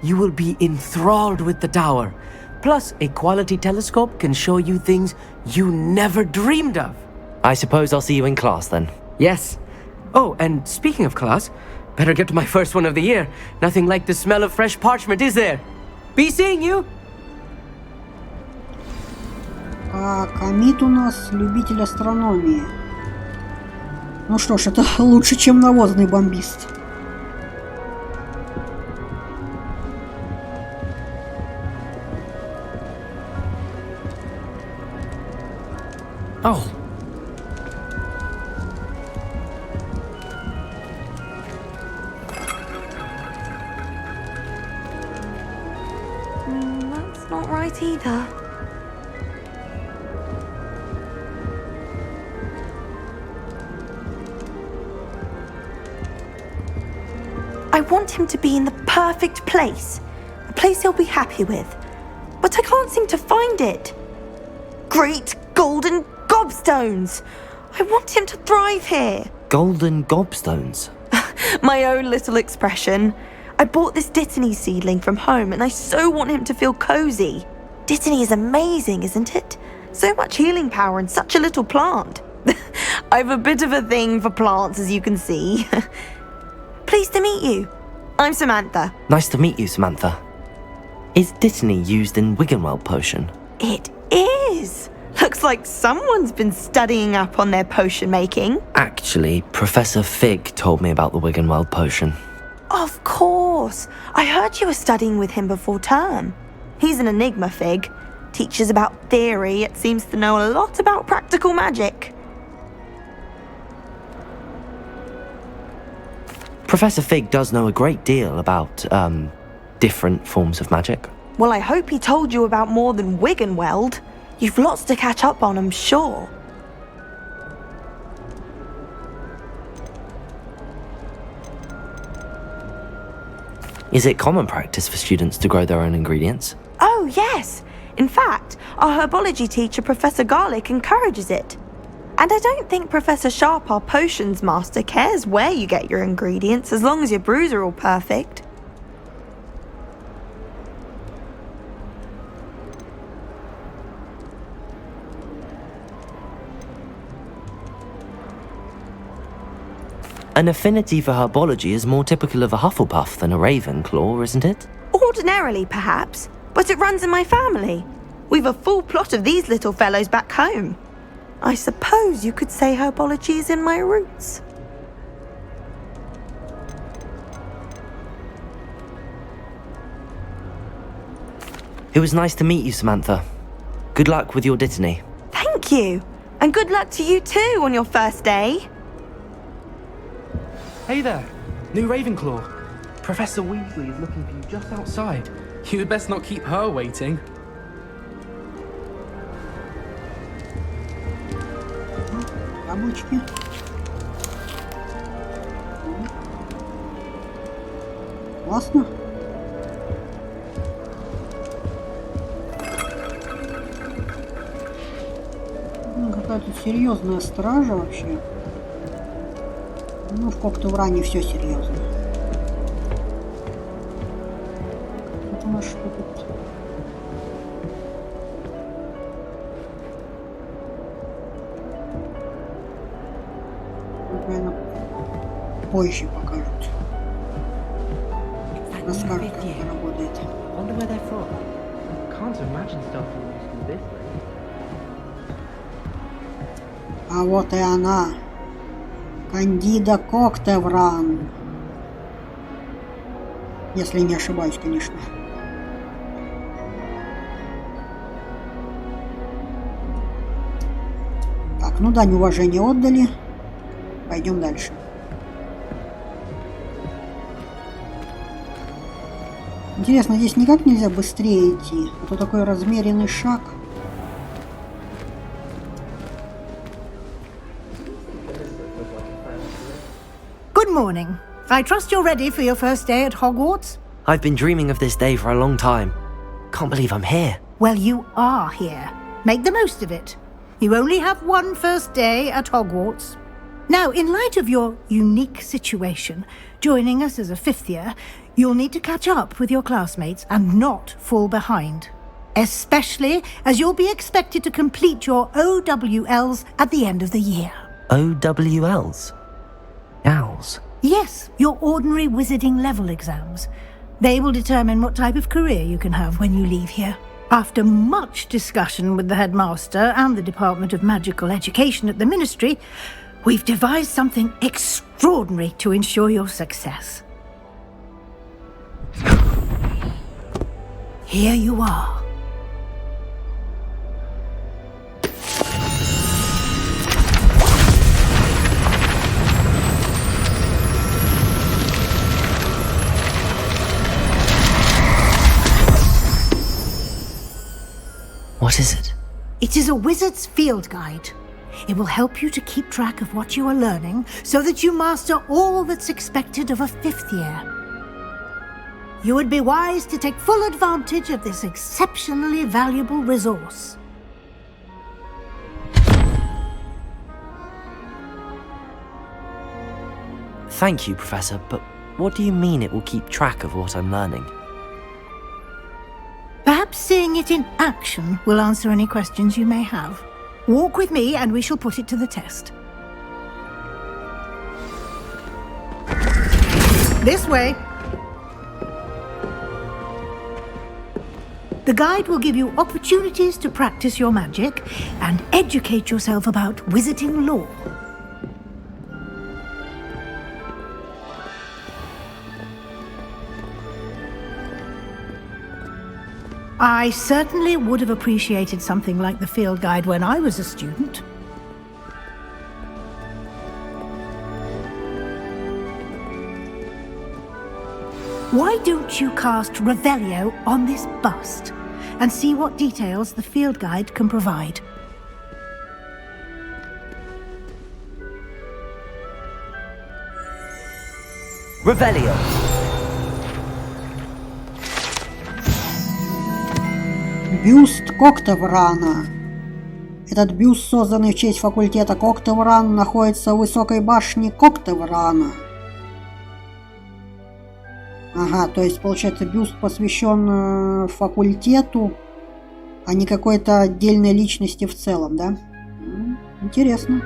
You will be enthralled with the tower. Plus, a quality telescope can show you things you never dreamed of. I suppose I'll see you in class then. Yes. Oh, and speaking of class, better get to my first one of the year. Nothing like the smell of fresh parchment, is there? Be seeing you. А Камит у нас любитель астрономии. Ну что ж, это лучше, чем навозный бомбист. Oh. That's not right either. I want him to be in the perfect place. A place he'll be happy with. But I can't seem to find it. Great golden gobstones! I want him to thrive here. Golden gobstones? My own little expression. I bought this Dittany seedling from home and I so want him to feel cozy. Dittany is amazing, isn't it? So much healing power in such a little plant. I've a bit of a thing for plants, as you can see. Pleased to meet you. I'm Samantha. Nice to meet you, Samantha. Is Dittany used in Wiggenweld potion? It is. Looks like someone's been studying up on their potion making. Actually, Professor Fig told me about the Wiggenweld potion. Of course. I heard you were studying with him before term. He's an enigma, Fig. Teaches about theory, yet seems to know a lot about practical magic. Professor Fig does know a great deal about, different forms of magic. Well, I hope he told you about more than Wiggenweld. You've lots to catch up on, I'm sure. Is it common practice for students to grow their own ingredients? Oh, yes. In fact, our herbology teacher, Professor Garlic, encourages it. And I don't think Professor Sharp, our potions master, cares where you get your ingredients as long as your brews are all perfect. An affinity for herbology is more typical of a Hufflepuff than a Ravenclaw, isn't it? Ordinarily, perhaps, but it runs in my family. We've a full plot of these little fellows back home. I suppose you could say herbology is in my roots. It was nice to meet you, Samantha. Good luck with your Dittany. Thank you. And good luck to you too on your first day. Hey there, new Ravenclaw. Professor Weasley is looking for you just outside. You'd best not keep her waiting. Яблочки. Классно. Какая-то серьезная стража вообще. Ну, в Коктевране все серьезно. Это у нас что тут? Наверное, позже покажут. Расскажут, как это работает. А вот и она. Кандида Коктевран. Если не ошибаюсь, конечно. Так, ну дань уважения отдали. Пойдем дальше. Интересно, здесь никак нельзя быстрее идти. А то такой размеренный шаг. Good morning. I trust you're ready for your first day at Hogwarts? I've been dreaming of this day for a long time. Can't believe I'm here. Well, you are here. Make the most of it. You only have one first day at Hogwarts. Now, in light of your unique situation, joining us as a fifth year, you'll need to catch up with your classmates and not fall behind. Especially as you'll be expected to complete your OWLs at the end of the year. OWLs? Owls? Yes, your ordinary wizarding level exams. They will determine what type of career you can have when you leave here. After much discussion with the headmaster and the Department of Magical Education at the Ministry, we've devised something extraordinary to ensure your success. Here you are. What is it? It is a wizard's field guide. It will help you to keep track of what you are learning so that you master all that's expected of a 5th year. You would be wise to take full advantage of this exceptionally valuable resource. Thank you, Professor, but what do you mean it will keep track of what I'm learning? Perhaps seeing it in action will answer any questions you may have. Walk with me and we shall put it to the test. This way. The guide will give you opportunities to practice your magic and educate yourself about wizarding lore. I certainly would have appreciated something like the field guide when I was a student. Why don't you cast Revelio on this bust and see what details the field guide can provide? Revelio! Бюст Коктеврана. Этот бюст, созданный в честь факультета Коктевран, находится в высокой башне Коктеврана. Ага, то есть, получается, бюст посвящен факультету, а не какой-то отдельной личности в целом, да? Интересно.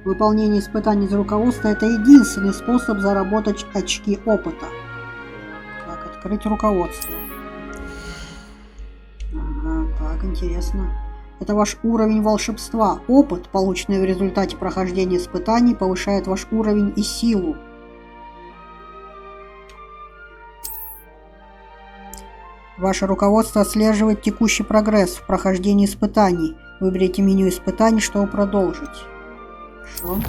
Выполнение испытаний из руководства – это единственный способ заработать очки опыта. Так, открыть руководство. Ага, так, интересно. Это ваш уровень волшебства. Опыт, полученный в результате прохождения испытаний, повышает ваш уровень и силу. Ваше руководство отслеживает текущий прогресс в прохождении испытаний. Выберите меню испытаний, чтобы продолжить. Хорошо.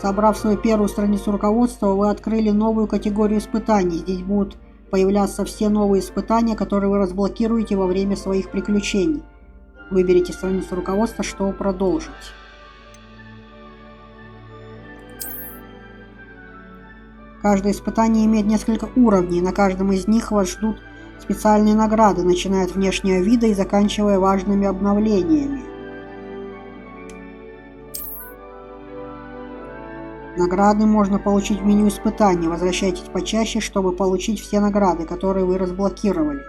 Собрав свою первую страницу руководства, вы открыли новую категорию испытаний. Здесь будут появляться все новые испытания, которые вы разблокируете во время своих приключений. Выберите страницу руководства, чтобы продолжить. Каждое испытание имеет несколько уровней. На каждом из них вас ждут специальные награды, начиная от внешнего вида и заканчивая важными обновлениями. Награды можно получить в меню испытаний. Возвращайтесь почаще, чтобы получить все награды, которые вы разблокировали.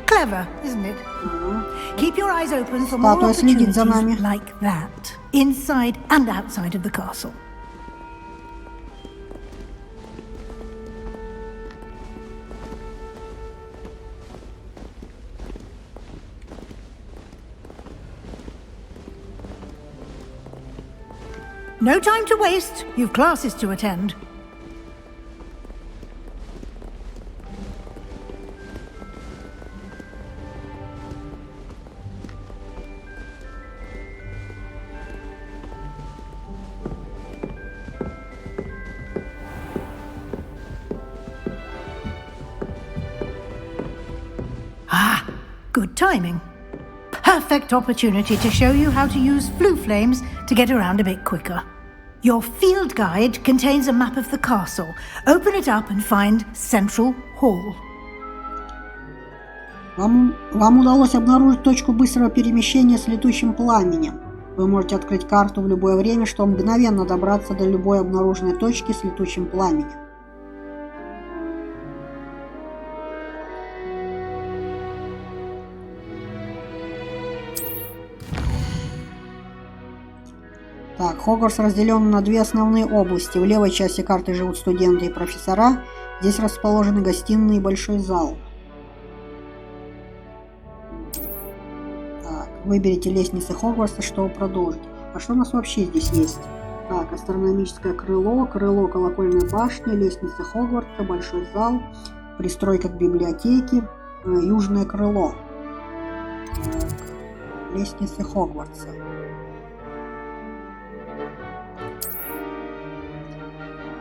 Clever, isn't it? Keep your eyes open for more opportunities like that, inside and outside of the castle. No time to waste. You've classes to attend. Ah, good timing. Perfect opportunity to show you how to use flue flames to get around a bit quicker. Your field guide contains a map of the castle. Open it up and find Central Hall. Вам удалось обнаружить точку быстрого перемещения с летучим пламенем. Вы можете открыть карту в любое время, чтобы мгновенно добраться до любой обнаруженной точки с летучим пламенем. Так, Хогвартс разделен на две основные области. В левой части карты живут студенты и профессора. Здесь расположены гостиные и большой зал. Так, выберите лестницы Хогвартса, чтобы продолжить. А что у нас вообще здесь есть? Так, астрономическое крыло, крыло колокольной башни, лестница Хогвартса, большой зал, пристройка к библиотеке, южное крыло. Так, лестницы Хогвартса.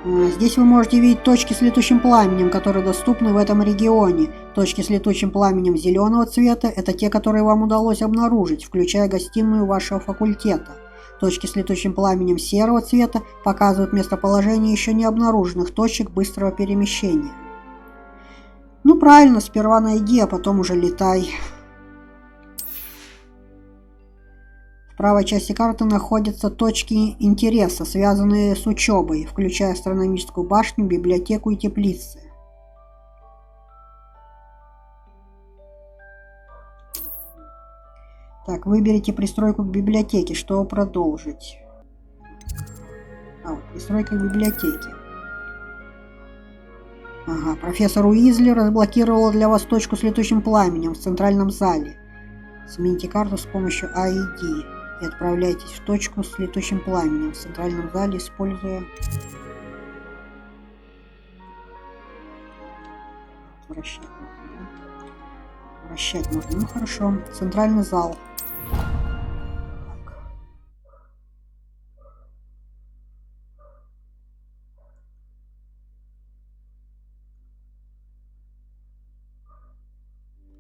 Здесь вы можете видеть точки с летучим пламенем, которые доступны в этом регионе. Точки с летучим пламенем зеленого цвета – это те, которые вам удалось обнаружить, включая гостиную вашего факультета. Точки с летучим пламенем серого цвета показывают местоположение еще не обнаруженных точек быстрого перемещения. Ну правильно, сперва найди, а потом уже летай. В правой части карты находятся точки интереса, связанные с учебой, включая астрономическую башню, библиотеку и теплицы. Так, выберите пристройку к библиотеке, чтобы продолжить. Вот, пристройка к библиотеке. Ага, профессор Уизли разблокировала для вас точку с летучим пламенем в центральном зале. Смените карту с помощью ID и отправляйтесь в точку с летучим пламенем в центральном зале, используя... Вращать можно. Ну хорошо. Центральный зал.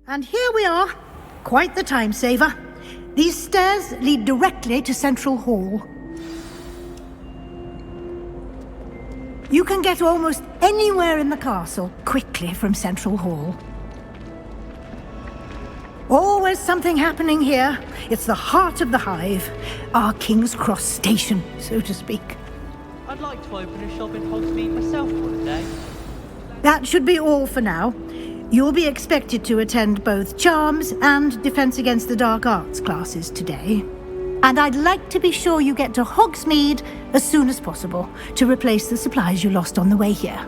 And here we are. Quite the time saver. These stairs lead directly to Central Hall. You can get almost anywhere in the castle quickly from Central Hall. Always something happening here. It's the heart of the hive. Our King's Cross station, so to speak. I'd like to open a shop in Hogsmeade myself one day. That should be all for now. You'll be expected to attend both Charms and Defense Against the Dark Arts classes today. And I'd like to be sure you get to Hogsmeade as soon as possible to replace the supplies you lost on the way here.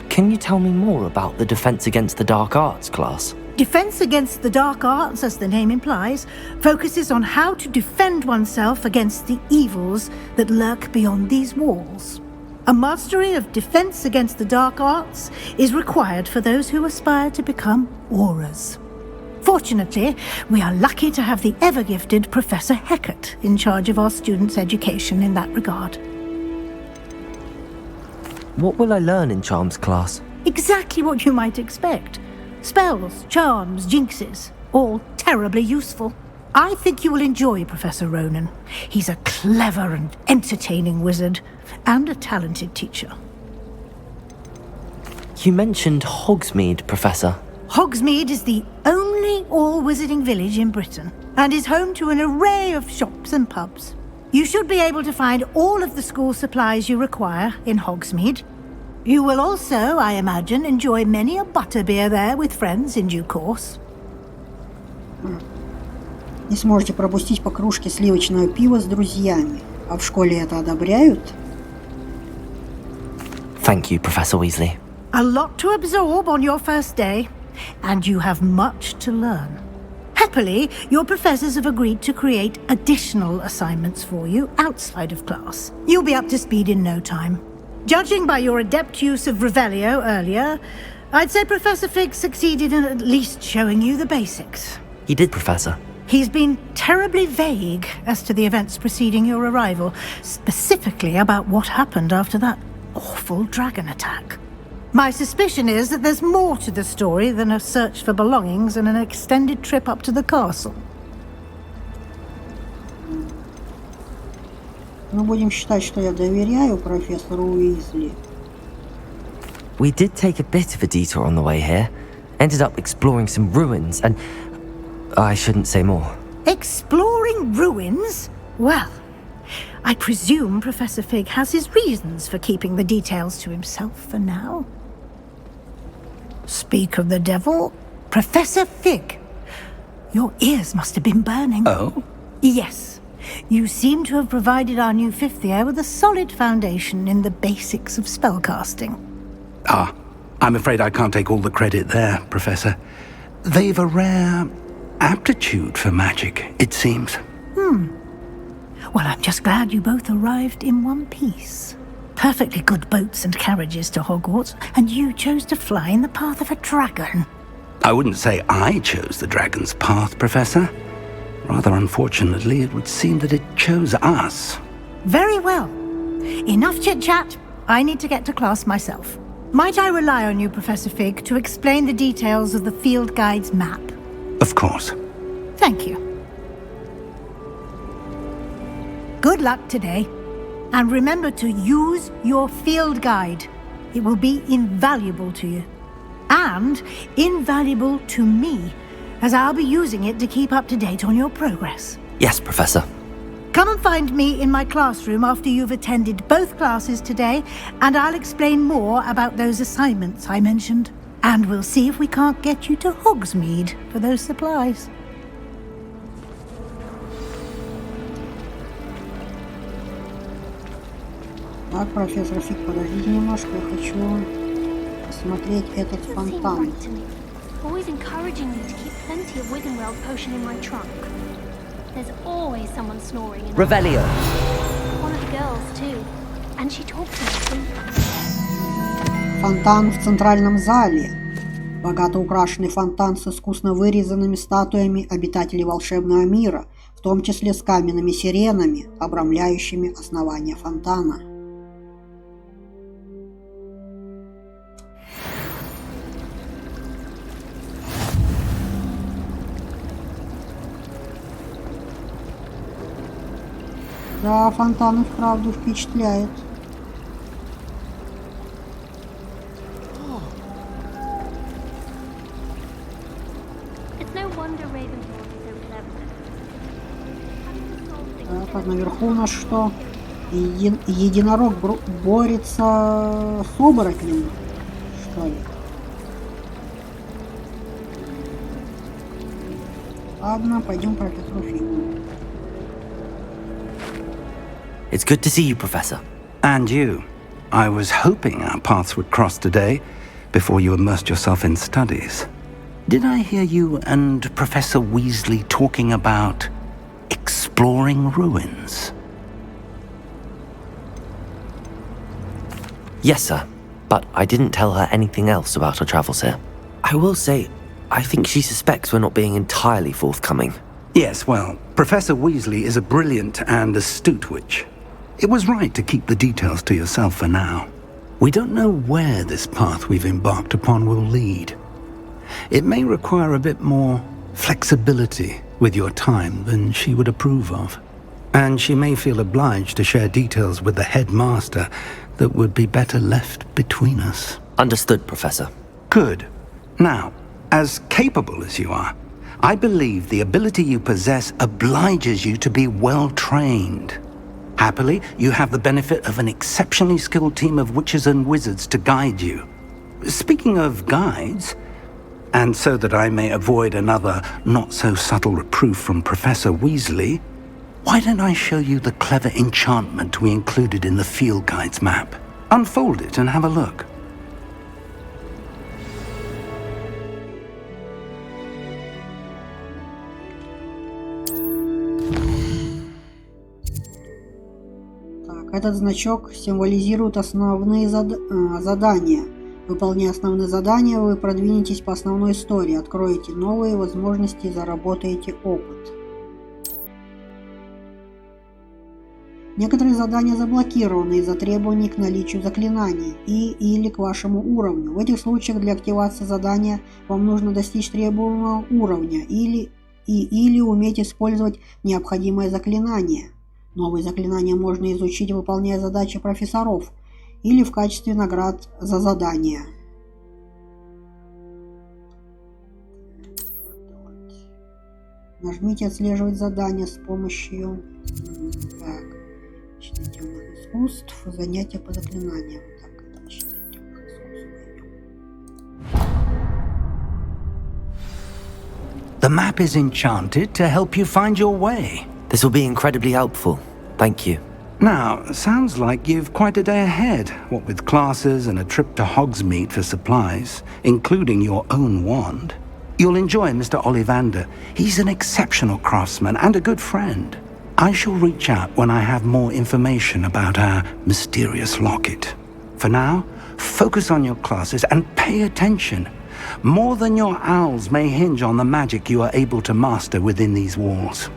Can you tell me more about the Defense Against the Dark Arts class? Defense Against the Dark Arts, as the name implies, focuses on how to defend oneself against the evils that lurk beyond these walls. A mastery of Defense Against the Dark Arts is required for those who aspire to become Aurors. Fortunately, we are lucky to have the ever-gifted Professor Hecat in charge of our students' education in that regard. What will I learn in Charms class? Exactly what you might expect. Spells, charms, jinxes, all terribly useful. I think you will enjoy Professor Ronen. He's a clever and entertaining wizard, and a talented teacher. You mentioned Hogsmeade, Professor. Hogsmeade is the only all-wizarding village in Britain, and is home to an array of shops and pubs. You should be able to find all of the school supplies you require in Hogsmeade. You will also, I imagine, enjoy many a butterbeer there with friends in due course. Не сможете пропустить по кружке сливочного пива с друзьями. А в школе это одобряют? Thank you, Professor Weasley. A lot to absorb on your first day, and you have much to learn. Happily, your professors have agreed to create additional assignments for you outside of class. You'll be up to speed in no time. Judging by your adept use of Revelio earlier, I'd say Professor Fig succeeded in at least showing you the basics. He did, Professor. He's been terribly vague as to the events preceding your arrival, specifically about what happened after that awful dragon attack. My suspicion is that there's more to the story than a search for belongings and an extended trip up to the castle. Мы будем считать, что я доверяю профессору Уизли. We did take a bit of a detour on the way here. Ended up exploring some ruins and... I shouldn't say more. Exploring ruins? Well, I presume Professor Fig has his reasons for keeping the details to himself for now. Speak of the devil, Professor Fig. Your ears must have been burning. Oh? Yes. You seem to have provided our new fifth year with a solid foundation in the basics of spellcasting. Ah, I'm afraid I can't take all the credit there, Professor. They've a rare aptitude for magic, it seems. Well, I'm just glad you both arrived in one piece. Perfectly good boats and carriages to Hogwarts, and you chose to fly in the path of a dragon. I wouldn't say I chose the dragon's path, Professor. Rather unfortunately, it would seem that it chose us. Very well. Enough chit-chat. I need to get to class myself. Might I rely on you, Professor Fig, to explain the details of the field guide's map? Of course. Thank you. Good luck today. And remember to use your field guide. It will be invaluable to you. And invaluable to me, as I'll be using it to keep up to date on your progress. Yes, Professor. Come and find me in my classroom after you've attended both classes today, and I'll explain more about those assignments I mentioned. And we'll see if we can't get you to Hogsmeade for those supplies. Так, профессор Фиг, подождите немножко, я хочу посмотреть этот фонтан. Always encouraging me to keep plenty of Wiggenweld potion in my trunk. There's always someone snoring in Revelio. One of the girls too, and she talks to me. Фонтан в центральном зале. Богато украшенный фонтан с искусно вырезанными статуями обитателей волшебного мира, в том числе с каменными сиренами, обрамляющими основание фонтана. Да, фонтан и вправду впечатляет. Так, наверху у нас что? Единорог борется с оборотнем, что ли? Ладно, пойдем к профессору Фигу. It's good to see you, Professor. And you. I was hoping our paths would cross today, before you immersed yourself in studies. Did I hear you and Professor Weasley talking about exploring ruins? Yes, sir. But I didn't tell her anything else about our travels here. I will say, I think she suspects we're not being entirely forthcoming. Yes, well, Professor Weasley is a brilliant and astute witch. It was right to keep the details to yourself for now. We don't know where this path we've embarked upon will lead. It may require a bit more flexibility with your time than she would approve of. And she may feel obliged to share details with the headmaster that would be better left between us. Understood, Professor. Good. Now, as capable as you are, I believe the ability you possess obliges you to be well trained. Happily, you have the benefit of an exceptionally skilled team of witches and wizards to guide you. Speaking of guides, and so that I may avoid another not-so-subtle reproof from Professor Weasley, why don't I show you the clever enchantment we included in the field guide's map? Unfold it and have a look. Этот значок символизирует основные задания. Выполняя основные задания, вы продвинетесь по основной истории, откроете новые возможности и заработаете опыт. Некоторые задания заблокированы из-за требований к наличию заклинаний или к вашему уровню. В этих случаях для активации задания вам нужно достичь требуемого уровня или уметь использовать необходимое заклинание. Новые заклинания можно изучить, выполняя задачи профессоров или в качестве наград за задания. Нажмите «Отслеживать задания» с помощью «Защите тёмных искусств», «Занятия по заклинаниям». Так, «Защите тёмных искусств» найдем. The map is enchanted to help you find your way. This will be incredibly helpful. Thank you. Now, sounds like you've quite a day ahead, what with classes and a trip to Hogsmeade for supplies, including your own wand. You'll enjoy Mr. Ollivander. He's an exceptional craftsman and a good friend. I shall reach out when I have more information about our mysterious locket. For now, focus on your classes and pay attention. More than your owls may hinge on the magic you are able to master within these walls.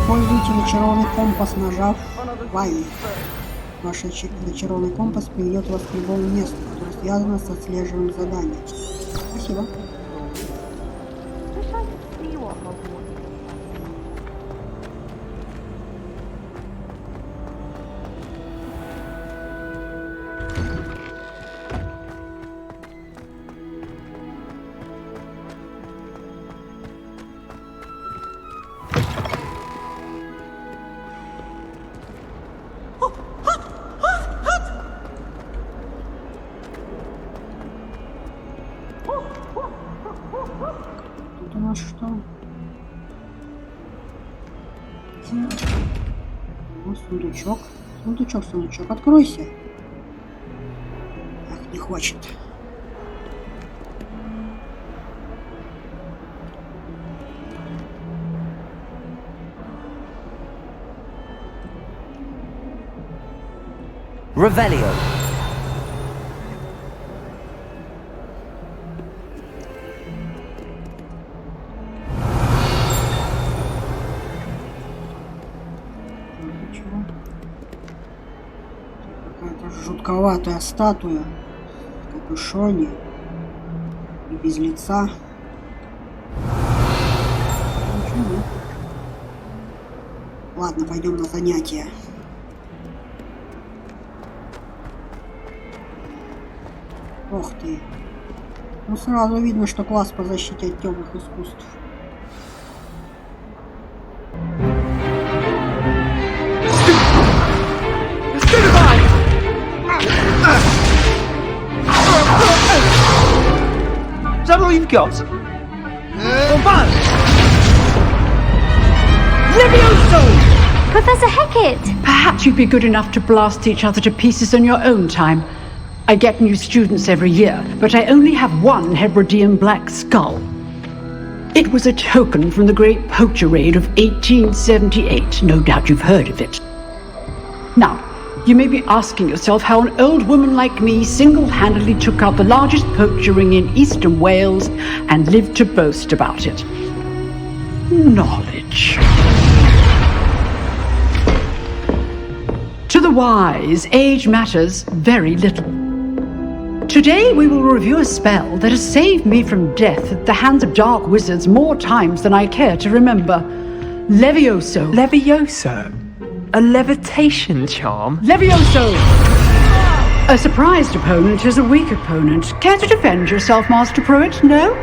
Используйте зачарованный компас, нажав Y. Ваш зачарованный компас приведет вас к любому месту, которое связано с отслеживанием задания. Спасибо. Тут у нас что? Ну, сундучок. Сундучок, сундучок. Откройся. Ах, не хочет. Revelio. Какая-то жутковатая статуя в капюшоне и без лица. Ничего. Ладно, пойдем на занятия. Ох ты. Ну сразу видно, что класс по защите от тёмных искусств. Is that all you've got? Levioso! Professor Hecat! Perhaps you'd be good enough to blast each other to pieces on your own time. I get new students every year, but I only have one Hebridean black skull. It was a token from the great poacher raid of 1878. No doubt you've heard of it. Now, you may be asking yourself how an old woman like me single-handedly took out the largest poacher ring in eastern Wales and lived to boast about it. Knowledge. To the wise, age matters very little. Today we will review a spell that has saved me from death at the hands of dark wizards more times than I care to remember. Levioso. Levioso? A levitation charm? Levioso! A surprised opponent is a weak opponent. Care to defend yourself, Master Pruitt? No?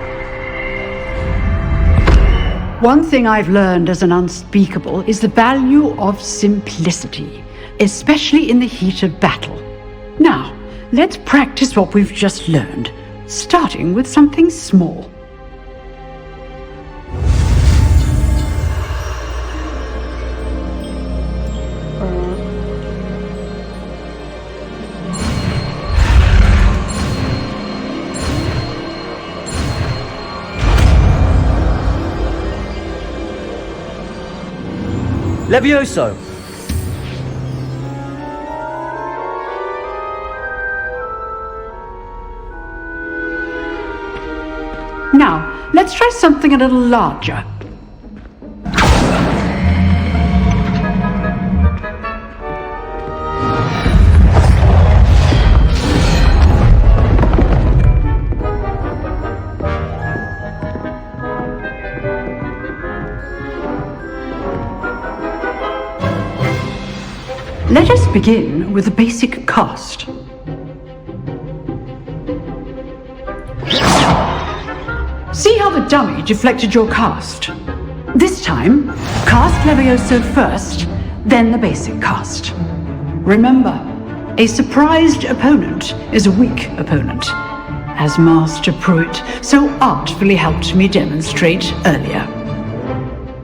One thing I've learned as an unspeakable is the value of simplicity, especially in the heat of battle. Now, let's practice what we've just learned, starting with something small. Levioso! Now, let's try something a little larger. Let us begin with the basic cast. See how the dummy deflected your cast? This time, cast Levioso first, then the basic cast. Remember, A surprised opponent is a weak opponent, as Master Pruitt so artfully helped me demonstrate earlier.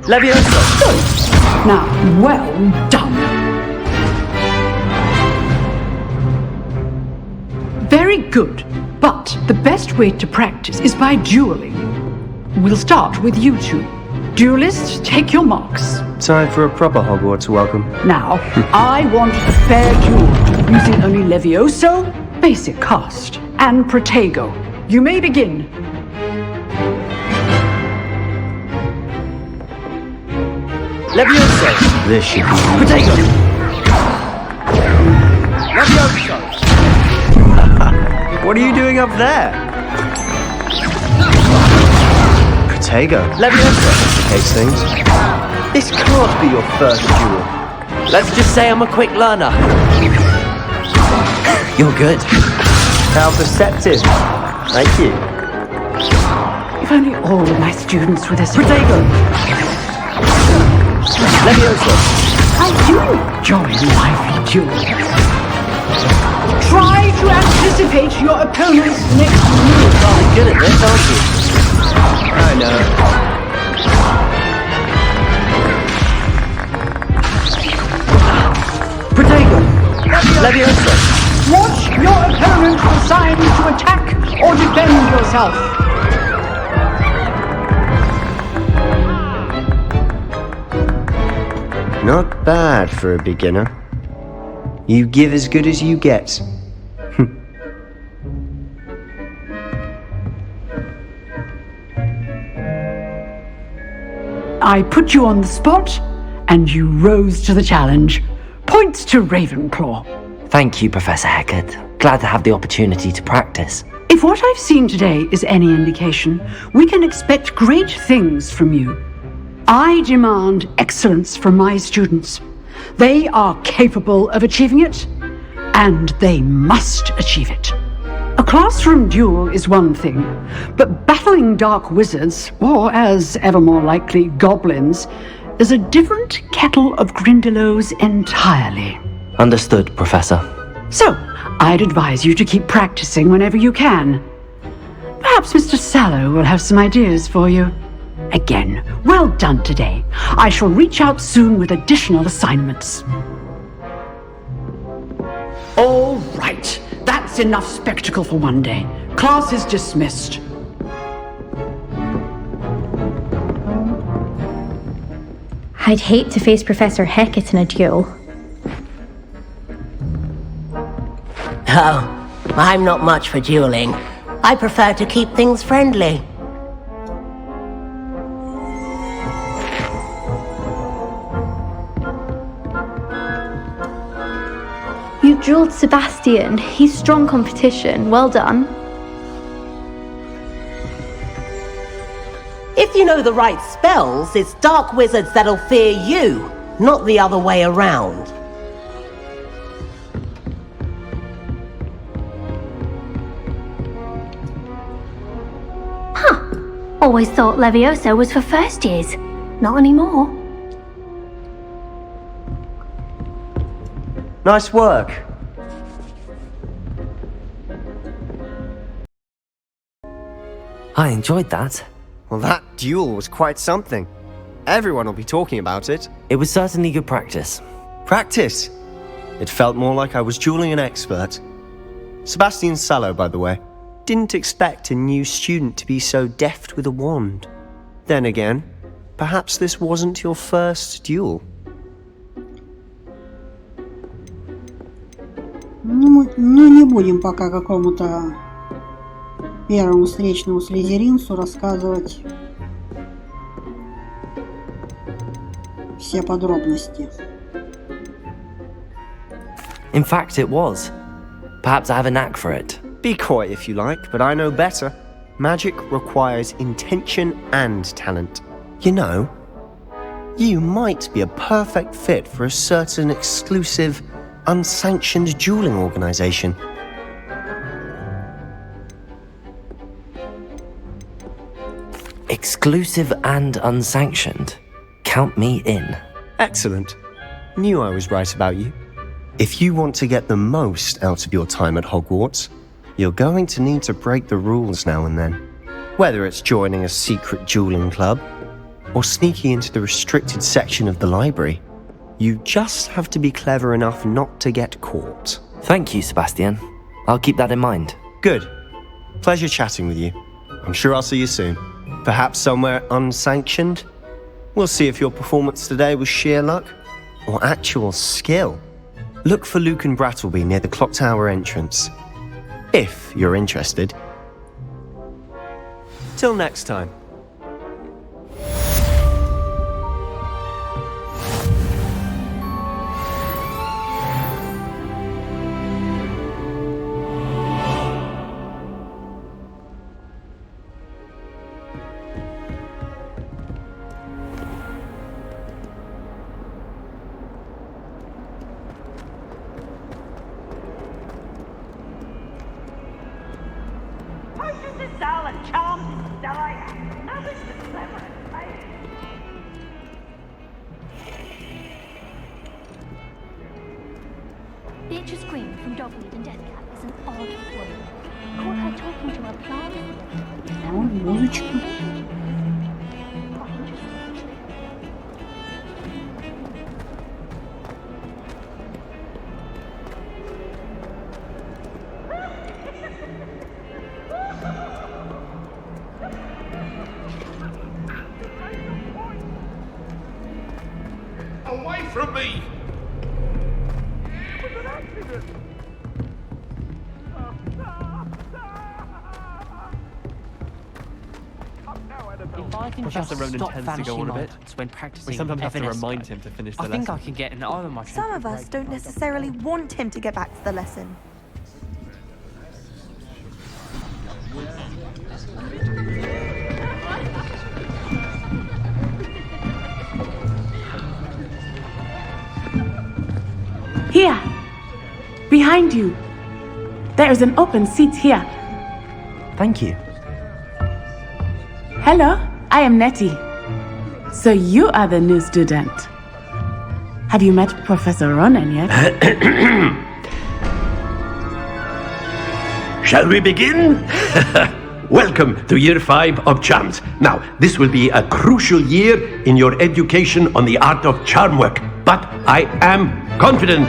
Levioso! Good. Now, well done. Very good, but the best way to practice is by dueling. We'll start with you two. Duelists, take your marks. Time for a proper Hogwarts welcome. Now, I want a fair duel, using only Levioso, basic cast, and Protego. You may begin. Levioso! This should be Protego! Levioso! What are you doing up there? Protego. Levioso! Case things. This can't be your first duel. Let's just say I'm a quick learner. You're good. How perceptive. Thank you. If only all of my students were this. Protego! Levioso! I do enjoy lively duels. Try to anticipate your opponent's next move. You're good at this, aren't you? I know. Protego! Levioso! Watch your opponent decide to attack or defend yourself. Not bad for a beginner. You give as good as you get. I put you on the spot, and you rose to the challenge. Points to Ravenclaw. Thank you, Professor Heckert. Glad to have the opportunity to practice. If what I've seen today is any indication, we can expect great things from you. I demand excellence from my students. They are capable of achieving it, and they must achieve it. A classroom duel is one thing, but battling dark wizards, or as ever more likely, goblins, is a different kettle of Grindylows entirely. Understood, Professor. So, I'd advise you to keep practicing whenever you can. Perhaps Mr. Sallow will have some ideas for you. Again, well done today. I shall reach out soon with additional assignments. All right. That's enough spectacle for one day. Class is dismissed. I'd hate to face Professor Heckert in a duel. Oh, I'm not much for dueling. I prefer to keep things friendly. You dueled Sebastian. He's strong competition. Well done. If you know the right spells, it's dark wizards that'll fear you, not the other way around. Huh. Always thought Levioso was for first years. Not anymore. Nice work. I enjoyed that. Well, that duel was quite something. Everyone will be talking about it. It was certainly good practice. Practice? It felt more like I was dueling an expert. Sebastian Sallow, by the way. Didn't expect a new student to be so deft with a wand. Then again, perhaps this wasn't your first duel. Ну, не будем пока какому-то первому встречному слизеринцу рассказывать все подробности. In fact, it was. Perhaps I have a knack for it. Be coy if you like, but I know better. Magic requires intention and talent. You know, you might be a perfect fit for a certain exclusive, unsanctioned dueling organization. Exclusive and unsanctioned. Count me in. Excellent. Knew I was right about you. If you want to get the most out of your time at Hogwarts, you're going to need to break the rules now and then. Whether it's joining a secret dueling club, or sneaking into the restricted section of the library, you just have to be clever enough not to get caught. Thank you, Sebastian. I'll keep that in mind. Good. Pleasure chatting with you. I'm sure I'll see you soon. Perhaps somewhere unsanctioned? We'll see if your performance today was sheer luck or actual skill. Look for Luke and Brattleby near the clock tower entrance, if you're interested. Till next time. Beatrice Green from Dogweed and Deathcap is an odd woman. Caught her talking to a plant. Музычка. Away from me! If I can Professor just Ronen stop tends to go on a bit. vanishing when practicing, We sometimes have to Evanesco, remind him to finish the I think lesson. I can get an eye on my Some of us don't necessarily want him to get back to the lesson. Here! Behind you! There is an open seat here. Thank you. Hello, I am Nettie. So you are the new student. Have you met Professor Ronen yet? Shall we begin? Welcome to Year 5 of Charms. Now, this will be a crucial year in your education on the art of charm work, but I am confident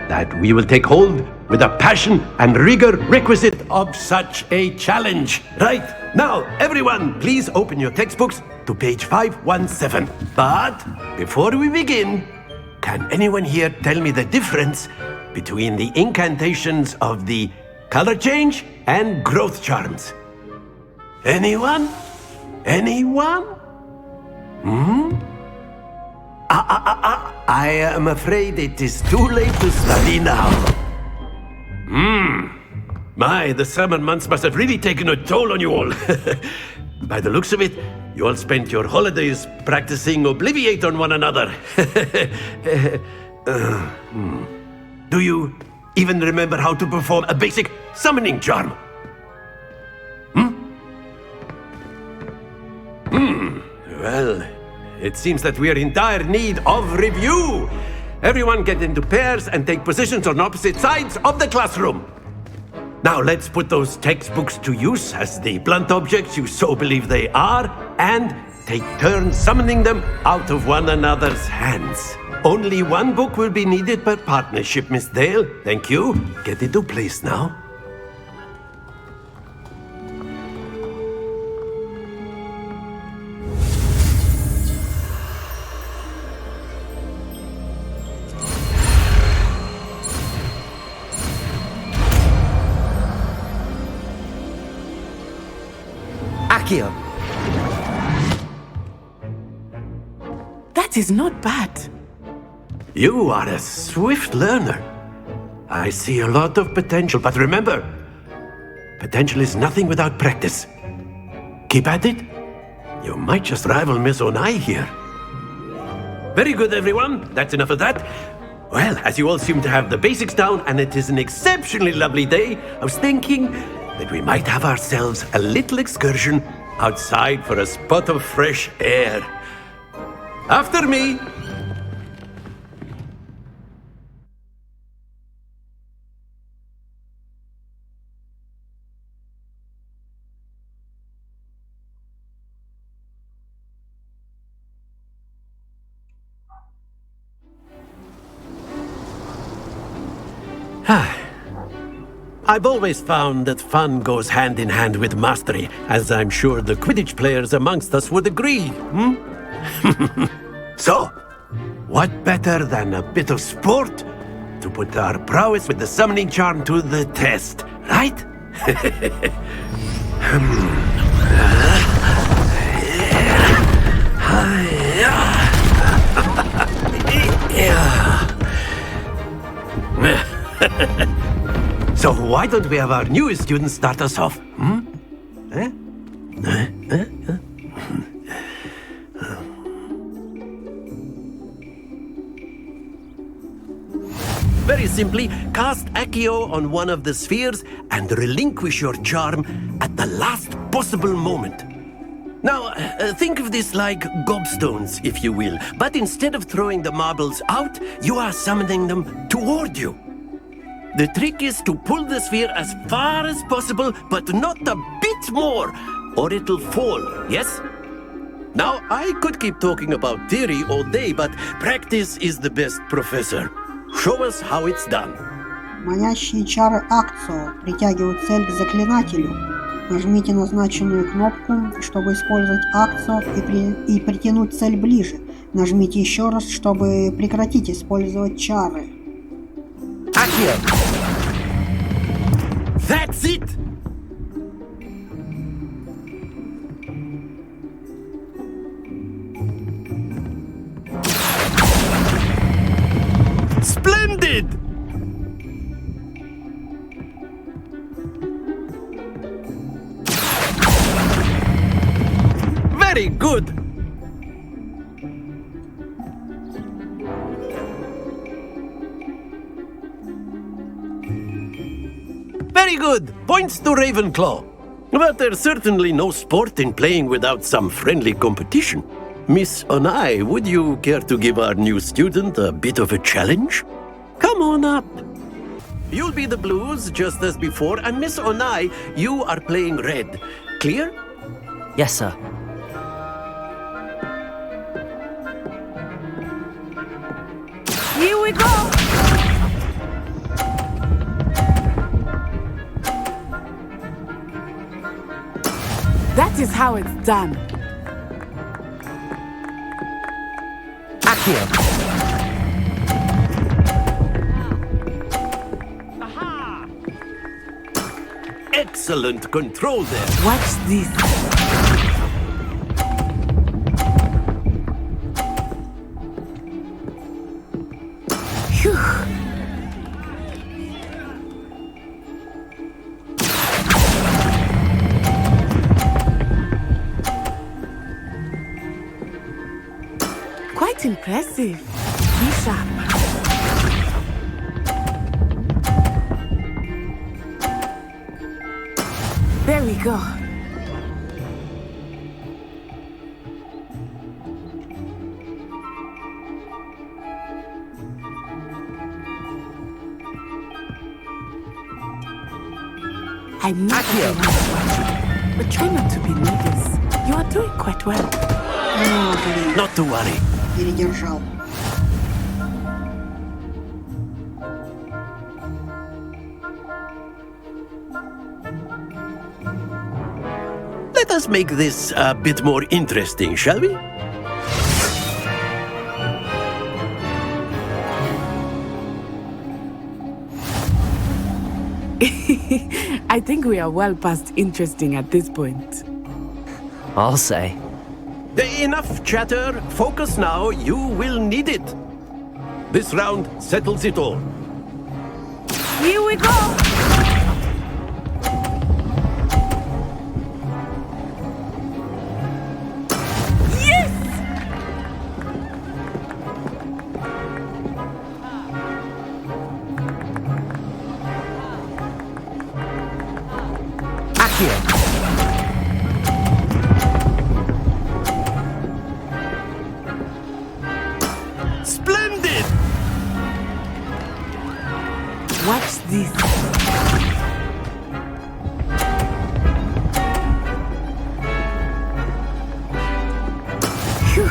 that we will take hold with a passion and rigor requisite of such a challenge. Right, now, everyone, please open your textbooks to page 517. But before we begin, can anyone here tell me the difference between the incantations of the color change and growth charms? Anyone? Anyone? I am afraid it is too late to study now. My, the summer months must have really taken a toll on you all. By the looks of it, you all spent your holidays practicing Obliviate on one another. Do you even remember how to perform a basic summoning charm? Well, it seems that we are in dire need of review. Everyone get into pairs and take positions on opposite sides of the classroom. Now let's put those textbooks to use as the blunt objects you so believe they are, and take turns summoning them out of one another's hands. Only one book will be needed per partnership, Miss Dale. Thank you. Get into place now. That is not bad. You are a swift learner. I see a lot of potential, but remember, potential is nothing without practice. Keep at it. You might just rival Miss Onai here. Very good, everyone. That's enough of that. Well, as you all seem to have the basics down, and it is an exceptionally lovely day, I was thinking that we might have ourselves a little excursion outside for a spot of fresh air. After me! I've always found that fun goes hand in hand with mastery, as I'm sure the Quidditch players amongst us would agree, So, what better than a bit of sport to put our prowess with the summoning charm to the test, right? So why don't we have our newest student start us off? Very simply, cast Accio on one of the spheres and relinquish your charm at the last possible moment. Now, think of this like gobstones, if you will, but instead of throwing the marbles out, you are summoning them toward you. The trick is to pull the sphere as far as possible, but not a bit more, or it'll fall, yes? Now, I could keep talking about theory all day, but practice is the best professor. Show us how it's done. Манящие чары Акцио притягивают цель к заклинателю. Нажмите назначенную кнопку, чтобы использовать Акцио и притянуть цель ближе. Нажмите еще раз, чтобы прекратить использовать чары. Accio! That's it! Splendid! Very good! Very good! Points to Ravenclaw. But there's certainly no sport in playing without some friendly competition. Miss Onai, would you care to give our new student a bit of a challenge? Come on up. You'll be the blues, just as before, and Miss Onai, you are playing red. Clear? Yes, sir. Here we go! That is how it's done. Accio. Excellent control there. Watch this. Phew. Quite impressive. Be sharp. There we go. I'm not sure, but try not to be nervous. You are doing quite well. Not to worry. Передержал. Let us make this a bit more interesting, shall we? I think we are well past interesting at this point. I'll say. Enough chatter. Focus now. You will need it. This round settles it all. Here we go! Yes! Accio. Splendid! Watch this. Phew.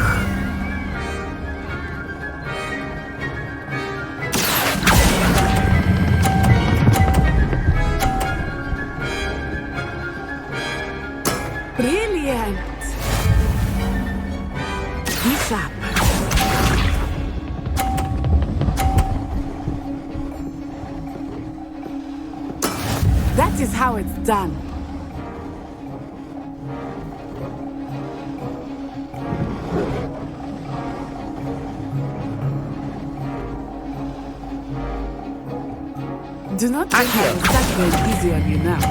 That is how it's done. Do not think I will start going easy on you now.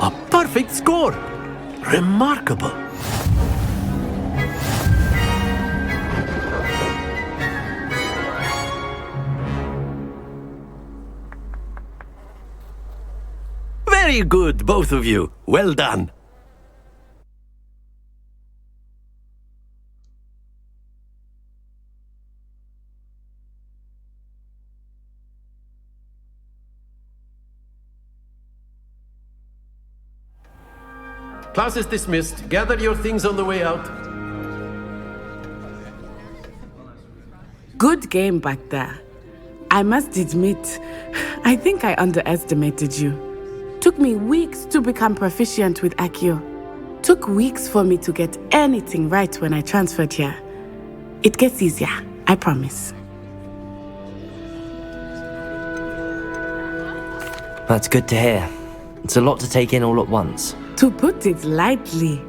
A perfect score! Remarkable! Very good, both of you. Well done. Class is dismissed. Gather your things on the way out. Good game back there. I must admit, I think I underestimated you. Took me weeks to become proficient with Accio. Took weeks for me to get anything right when I transferred here. It gets easier, I promise. That's good to hear. It's a lot to take in all at once. To put it lightly,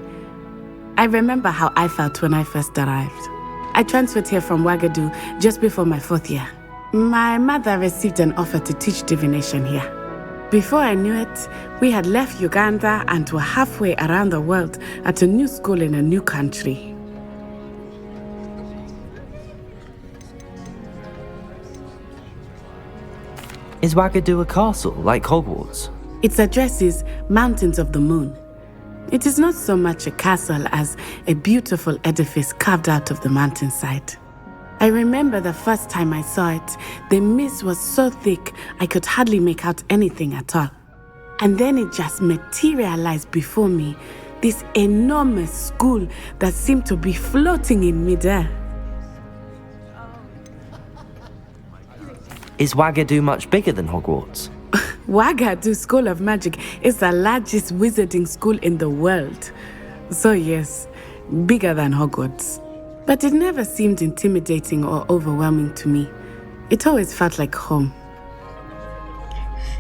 I remember how I felt when I first arrived. I transferred here from Ouagadougou just before my 4th year. My mother received an offer to teach divination here. Before I knew it, we had left Uganda and were halfway around the world at a new school in a new country. Is Ouagadougou a castle, like Hogwarts? Its address is Mountains of the Moon. It is not so much a castle as a beautiful edifice carved out of the mountainside. I remember the first time I saw it, the mist was so thick I could hardly make out anything at all. And then it just materialized before me, this enormous school that seemed to be floating in midair. Is Ouagadougou much bigger than Hogwarts? Ouagadougou School of Magic is the largest wizarding school in the world. So yes, bigger than Hogwarts. But it never seemed intimidating or overwhelming to me. It always felt like home.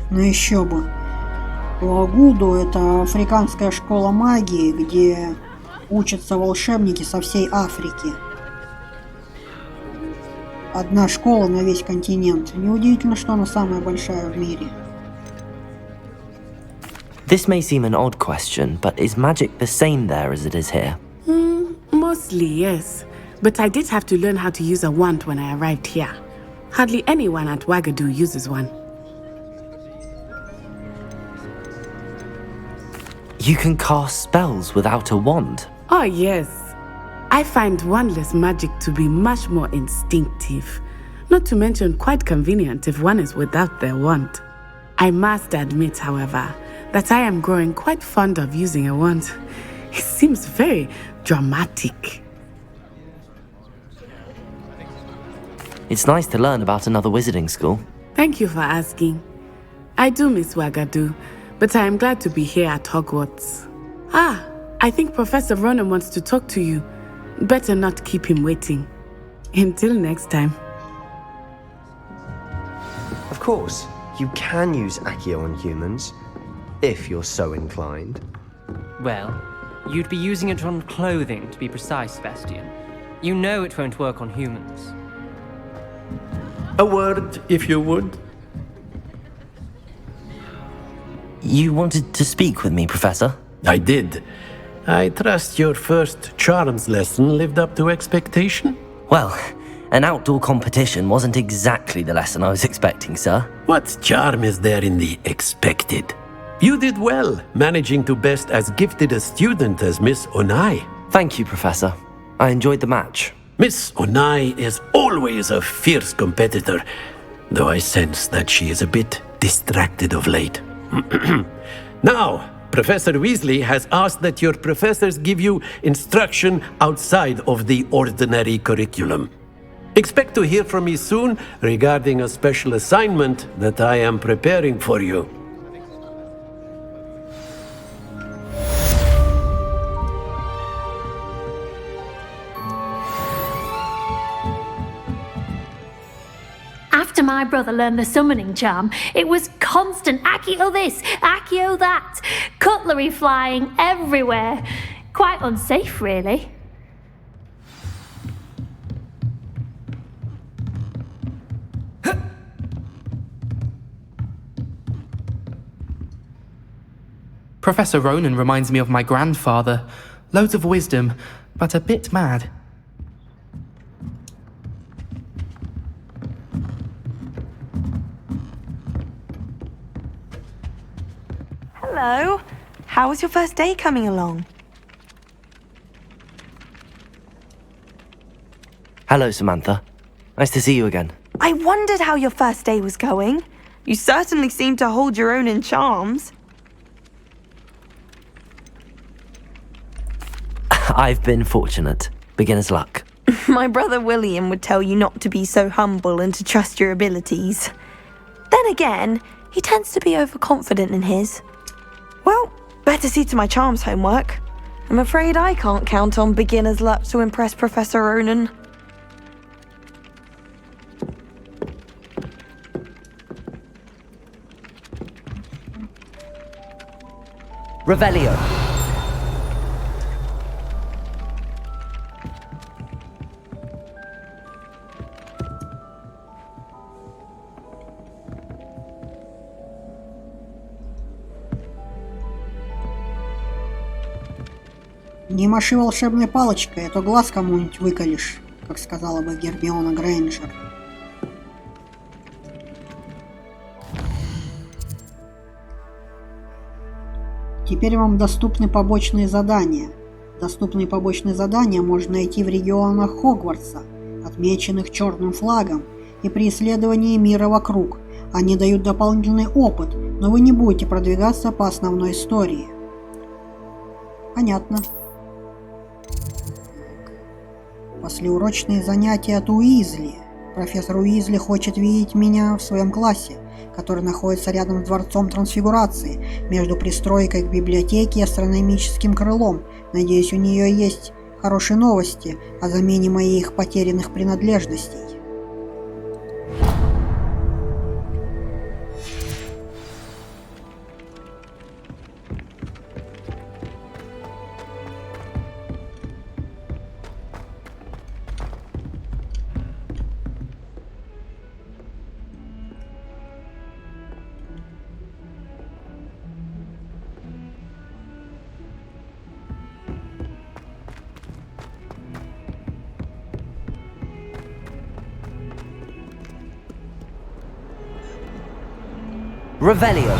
Ну еще бы. Ouagadougou — это африканская школа магии, где учатся волшебники со всей Африки. Одна школа на весь континент. Неудивительно, что она самая большая в мире. This may seem an odd question, but is magic the same there as it is here? Mostly, yes. But I did have to learn how to use a wand when I arrived here. Hardly anyone at Ouagadougou uses one. You can cast spells without a wand? Oh, yes. I find wandless magic to be much more instinctive. Not to mention quite convenient if one is without their wand. I must admit, however, that I am growing quite fond of using a wand. It seems very dramatic. It's nice to learn about another wizarding school. Thank you for asking. I do miss Ouagadougou, but I am glad to be here at Hogwarts. Ah, I think Professor Ronena wants to talk to you. Better not keep him waiting. Until next time. Of course, you can use Accio on humans, if you're so inclined. Well, you'd be using it on clothing, to be precise, Sebastian. You know it won't work on humans. A word, if you would. You wanted to speak with me, Professor? I did. I trust your first charms lesson lived up to expectation? Well, an outdoor competition wasn't exactly the lesson I was expecting, sir. What charm is there in the expected? You did well, managing to best as gifted a student as Miss Onai. Thank you, Professor. I enjoyed the match. Miss Onai is always a fierce competitor, though I sense that she is a bit distracted of late. Now, Professor Weasley has asked that your professors give you instruction outside of the ordinary curriculum. Expect to hear from me soon regarding a special assignment that I am preparing for you. After my brother learned the summoning charm, it was constant Accio this, Accio that, cutlery flying everywhere. Quite unsafe, really. Professor Ronen reminds me of my grandfather. Loads of wisdom, but a bit mad. Hello. How was your first day coming along? Hello, Samantha. Nice to see you again. I wondered how your first day was going. You certainly seem to hold your own in charms. I've been fortunate. Beginner's luck. My brother William would tell you not to be so humble and to trust your abilities. Then again, he tends to be overconfident in his. Well, better see to my charms homework. I'm afraid I can't count on beginner's luck to impress Professor Ronen. Revelio. Не маши волшебной палочкой, а то глаз кому-нибудь выколешь, как сказала бы Гермиона Грейнджер. Теперь вам доступны побочные задания. Доступные побочные задания можно найти в регионах Хогвартса, отмеченных черным флагом, и при исследовании мира вокруг. Они дают дополнительный опыт, но вы не будете продвигаться по основной истории. Понятно. Послеурочные занятия от Уизли. Профессор Уизли хочет видеть меня в своем классе, который находится рядом с Дворцом Трансфигурации, между пристройкой к библиотеке и астрономическим крылом. Надеюсь, у нее есть хорошие новости о замене моих потерянных принадлежностей. Revelio.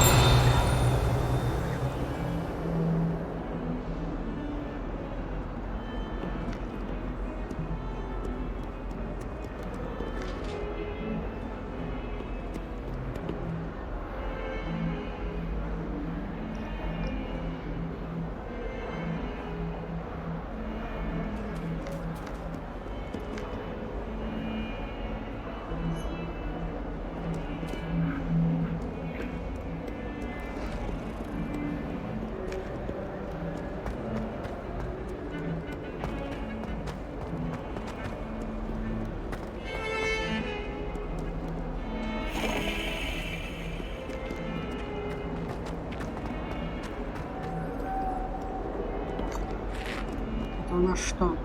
Это у нас что?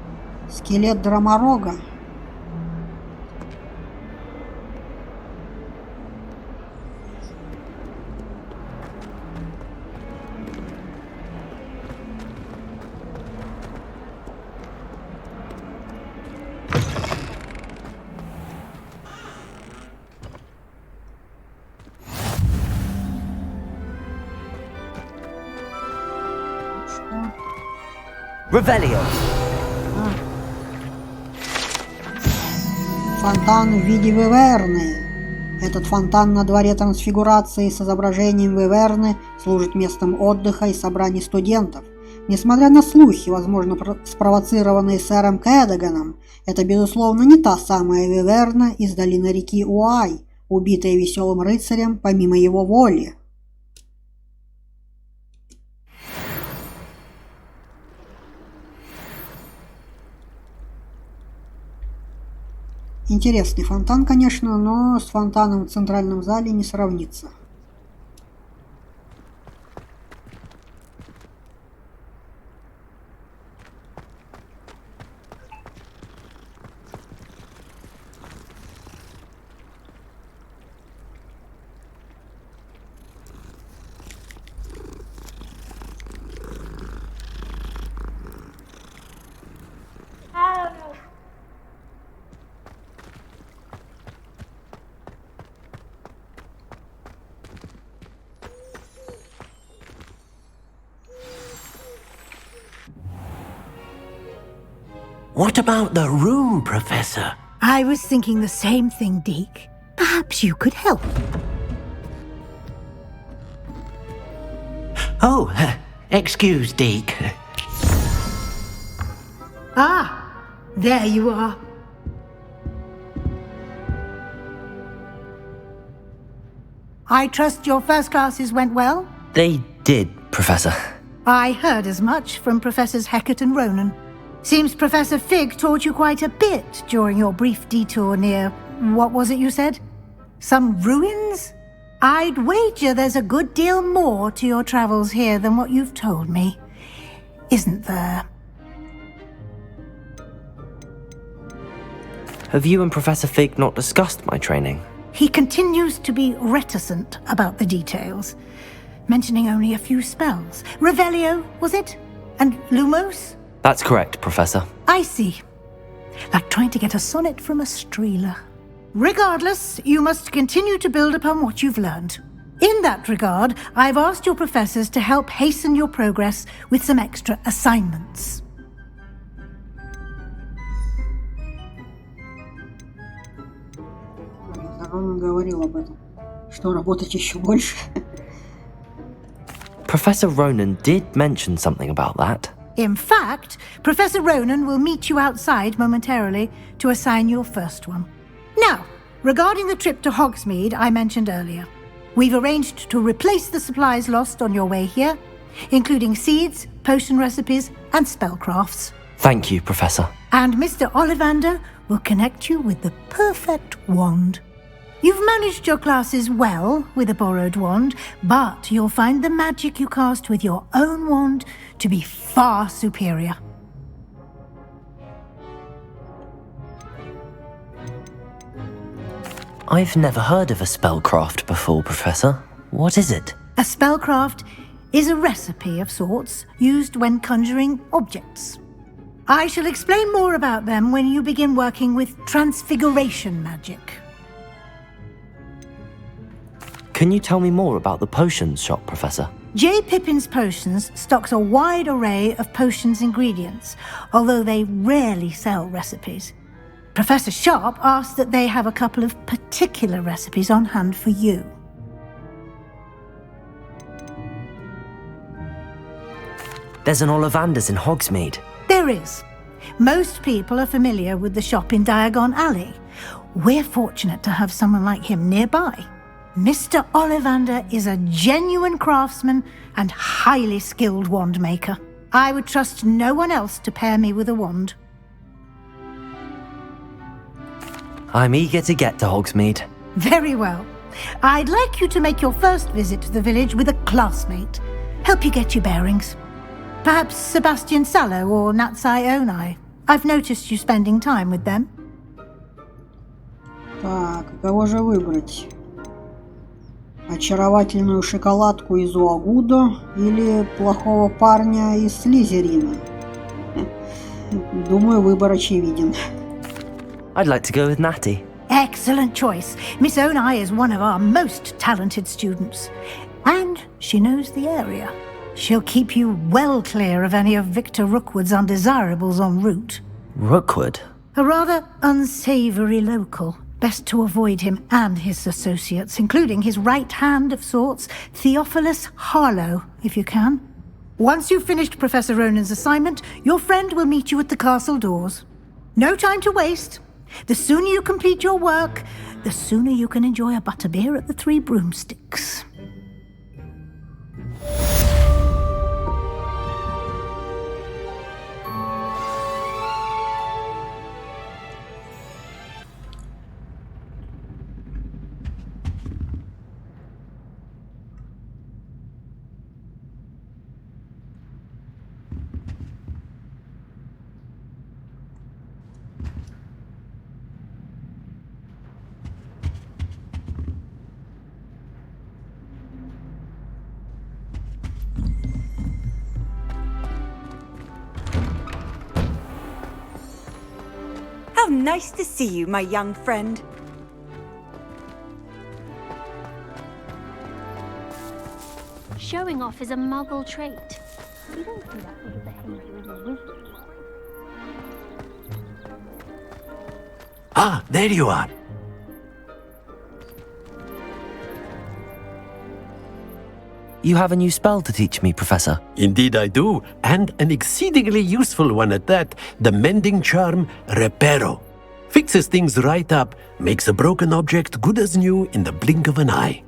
Скелет Драморога? Revelio. Фонтан в виде виверны. Этот фонтан на дворе трансфигурации с изображением виверны служит местом отдыха и собраний студентов. Несмотря на слухи, возможно, спровоцированные сэром Кэдоганом, это, безусловно, не та самая виверна из долины реки Уай, убитая веселым рыцарем помимо его воли. Интересный фонтан, конечно, но с фонтаном в центральном зале не сравнится. What about the room, Professor? I was thinking the same thing, Deke. Perhaps you could help. Oh, excuse, Deke. Ah, there you are. I trust your first classes went well? They did, Professor. I heard as much from Professors Hecat and Ronen. Seems Professor Fig taught you quite a bit during your brief detour near... what was it you said? Some ruins? I'd wager there's a good deal more to your travels here than what you've told me. Isn't there? Have you and Professor Fig not discussed my training? He continues to be reticent about the details, mentioning only a few spells. Revelio, was it? And Lumos? That's correct, Professor. I see. Like trying to get a sonnet from a streeler. Regardless, you must continue to build upon what you've learned. In that regard, I've asked your professors to help hasten your progress with some extra assignments. Ронен говорил об этом, что работать еще больше. Professor Ronen did mention something about that. In fact, Professor Ronen will meet you outside momentarily to assign your first one. Now, regarding the trip to Hogsmeade I mentioned earlier, we've arranged to replace the supplies lost on your way here, including seeds, potion recipes, and spellcrafts. Thank you, Professor. And Mr. Ollivander will connect you with the perfect wand. You've managed your classes well with a borrowed wand, but you'll find the magic you cast with your own wand to be far superior. I've never heard of a spellcraft before, Professor. What is it? A spellcraft is a recipe of sorts used when conjuring objects. I shall explain more about them when you begin working with transfiguration magic. Can you tell me more about the potions shop, Professor? J. Pippin's Potions stocks a wide array of potions ingredients, although they rarely sell recipes. Professor Sharp asked that they have a couple of particular recipes on hand for you. There's an Ollivander's in Hogsmeade. There is. Most people are familiar with the shop in Diagon Alley. We're fortunate to have someone like him nearby. Mr. Ollivander is a genuine craftsman and highly skilled wand maker. I would trust no one else to pair me with a wand. I'm eager to get to Hogsmeade. Very well. I'd like you to make your first visit to the village with a classmate. Help you get your bearings. Perhaps Sebastian Sallow or Natsai Onai. I've noticed you spending time with them. Так, кого же выбрать? Очаровательную шоколадку из Уагудо или плохого парня из Слизерина? Думаю, выбор очевиден. I'd like to go with Natty. Excellent choice. Miss Onai is one of our most talented students. And she knows the area. She'll keep you well clear of any of Victor Rookwood's undesirables en route. Rookwood? A rather unsavoury local. Best to avoid him and his associates, including his right hand of sorts, Theophilus Harlow, if you can. Once you've finished Professor Ronen's assignment, your friend will meet you at the castle doors. No time to waste. The sooner you complete your work, the sooner you can enjoy a butterbeer at the Three Broomsticks. Nice to see you, my young friend. Showing off is a muggle trait. You don't see that sort of behavior in a wizard. Ah, there you are. You have a new spell to teach me, Professor. Indeed I do, and an exceedingly useful one at that. The mending charm, Reparo. Fixes things right up, makes a broken object good as new in the blink of an eye.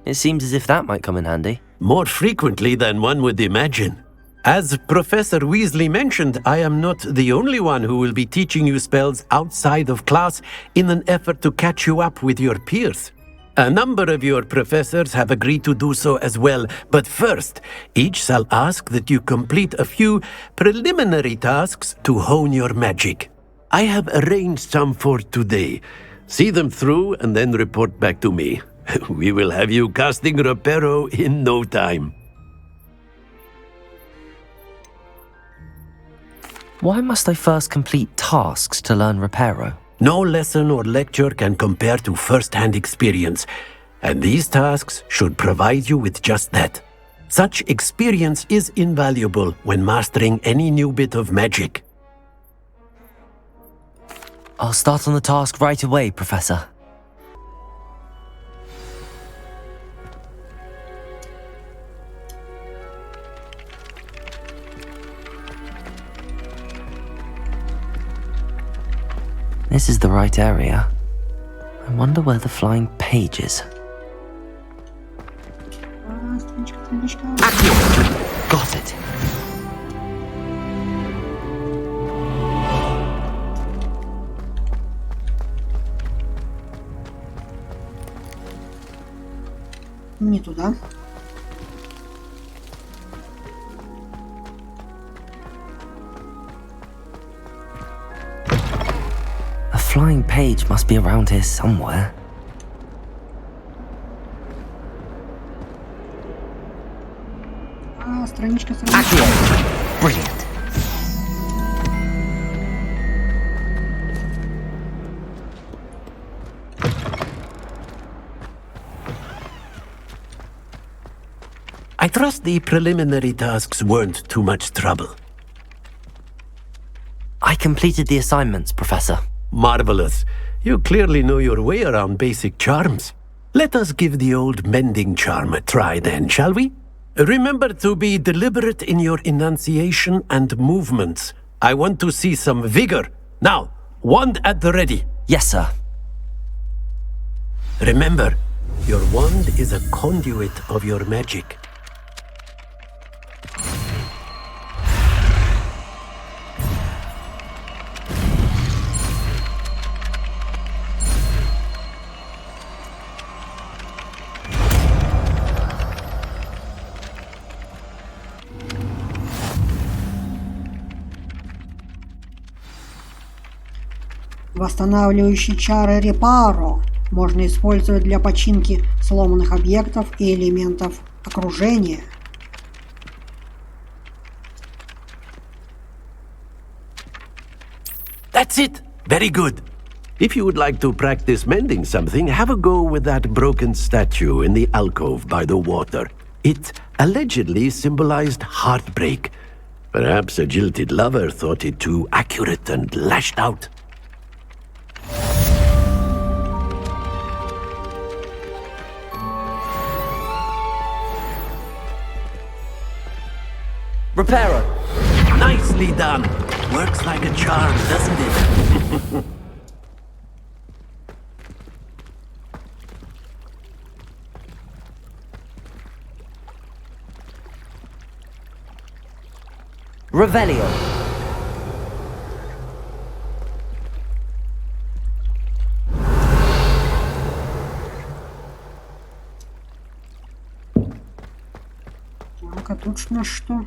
It seems as if that might come in handy. More frequently than one would imagine. As Professor Weasley mentioned, I am not the only one who will be teaching you spells outside of class in an effort to catch you up with your peers. A number of your professors have agreed to do so as well, but first, each shall ask that you complete a few preliminary tasks to hone your magic. I have arranged some for today. See them through and then report back to me. We will have you casting Reparo in no time. Why must I first complete tasks to learn Reparo? No lesson or lecture can compare to first-hand experience, and these tasks should provide you with just that. Such experience is invaluable when mastering any new bit of magic. I'll start on the task right away, Professor. This is the right area. I wonder where the flying page is. Got it. Не туда. A flying page must be around here somewhere. Страничка Brilliant. I trust the preliminary tasks weren't too much trouble. I completed the assignments, Professor. Marvelous. You clearly know your way around basic charms. Let us give the old mending charm a try then, shall we? Remember to be deliberate in your enunciation and movements. I want to see some vigor. Now, wand at the ready. Yes, sir. Remember, your wand is a conduit of your magic. Восстанавливающий чары Reparo можно использовать для починки сломанных объектов и элементов окружения. That's it! Very good. If you would like to practice mending something, have a go with that broken statue in the alcove by the water. It allegedly symbolized heartbreak. Perhaps a jilted lover thought it too accurate and lashed out. Reparo. Nicely done. Works like a charm, doesn't it? Revelio. Так, а тут на что?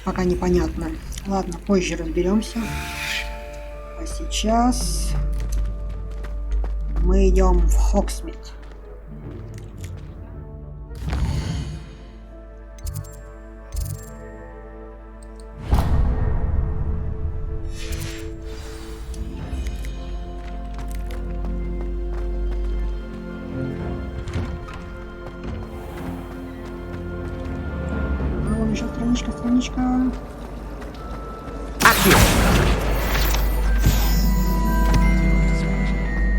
Пока непонятно. Ладно, позже разберемся. Сейчас мы идем в Хогсмит. Вон еще страничка.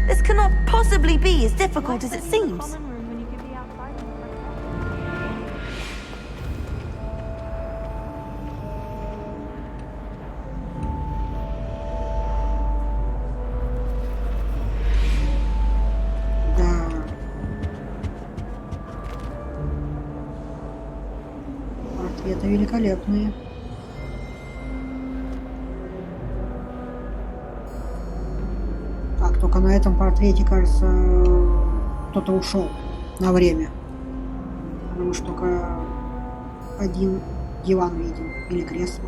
This cannot possibly be as difficult as it seems. Да. Портреты великолепные. Только на этом портрете, кажется, кто-то ушел на время. Потому что только один диван виден или кресло.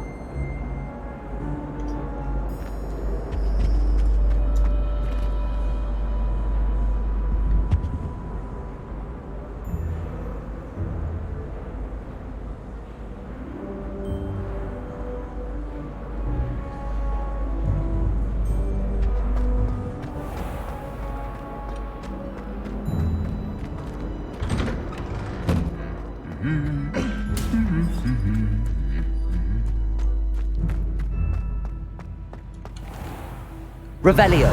Revelio.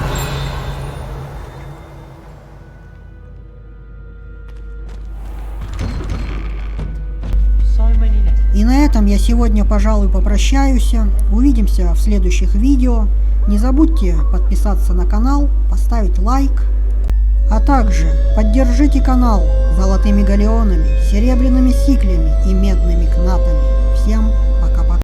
И на этом я сегодня, пожалуй, попрощаюсь. Увидимся в следующих видео. Не забудьте подписаться на канал, поставить лайк. А также поддержите канал золотыми галеонами, серебряными сиклями и медными кнатами. Всем пока!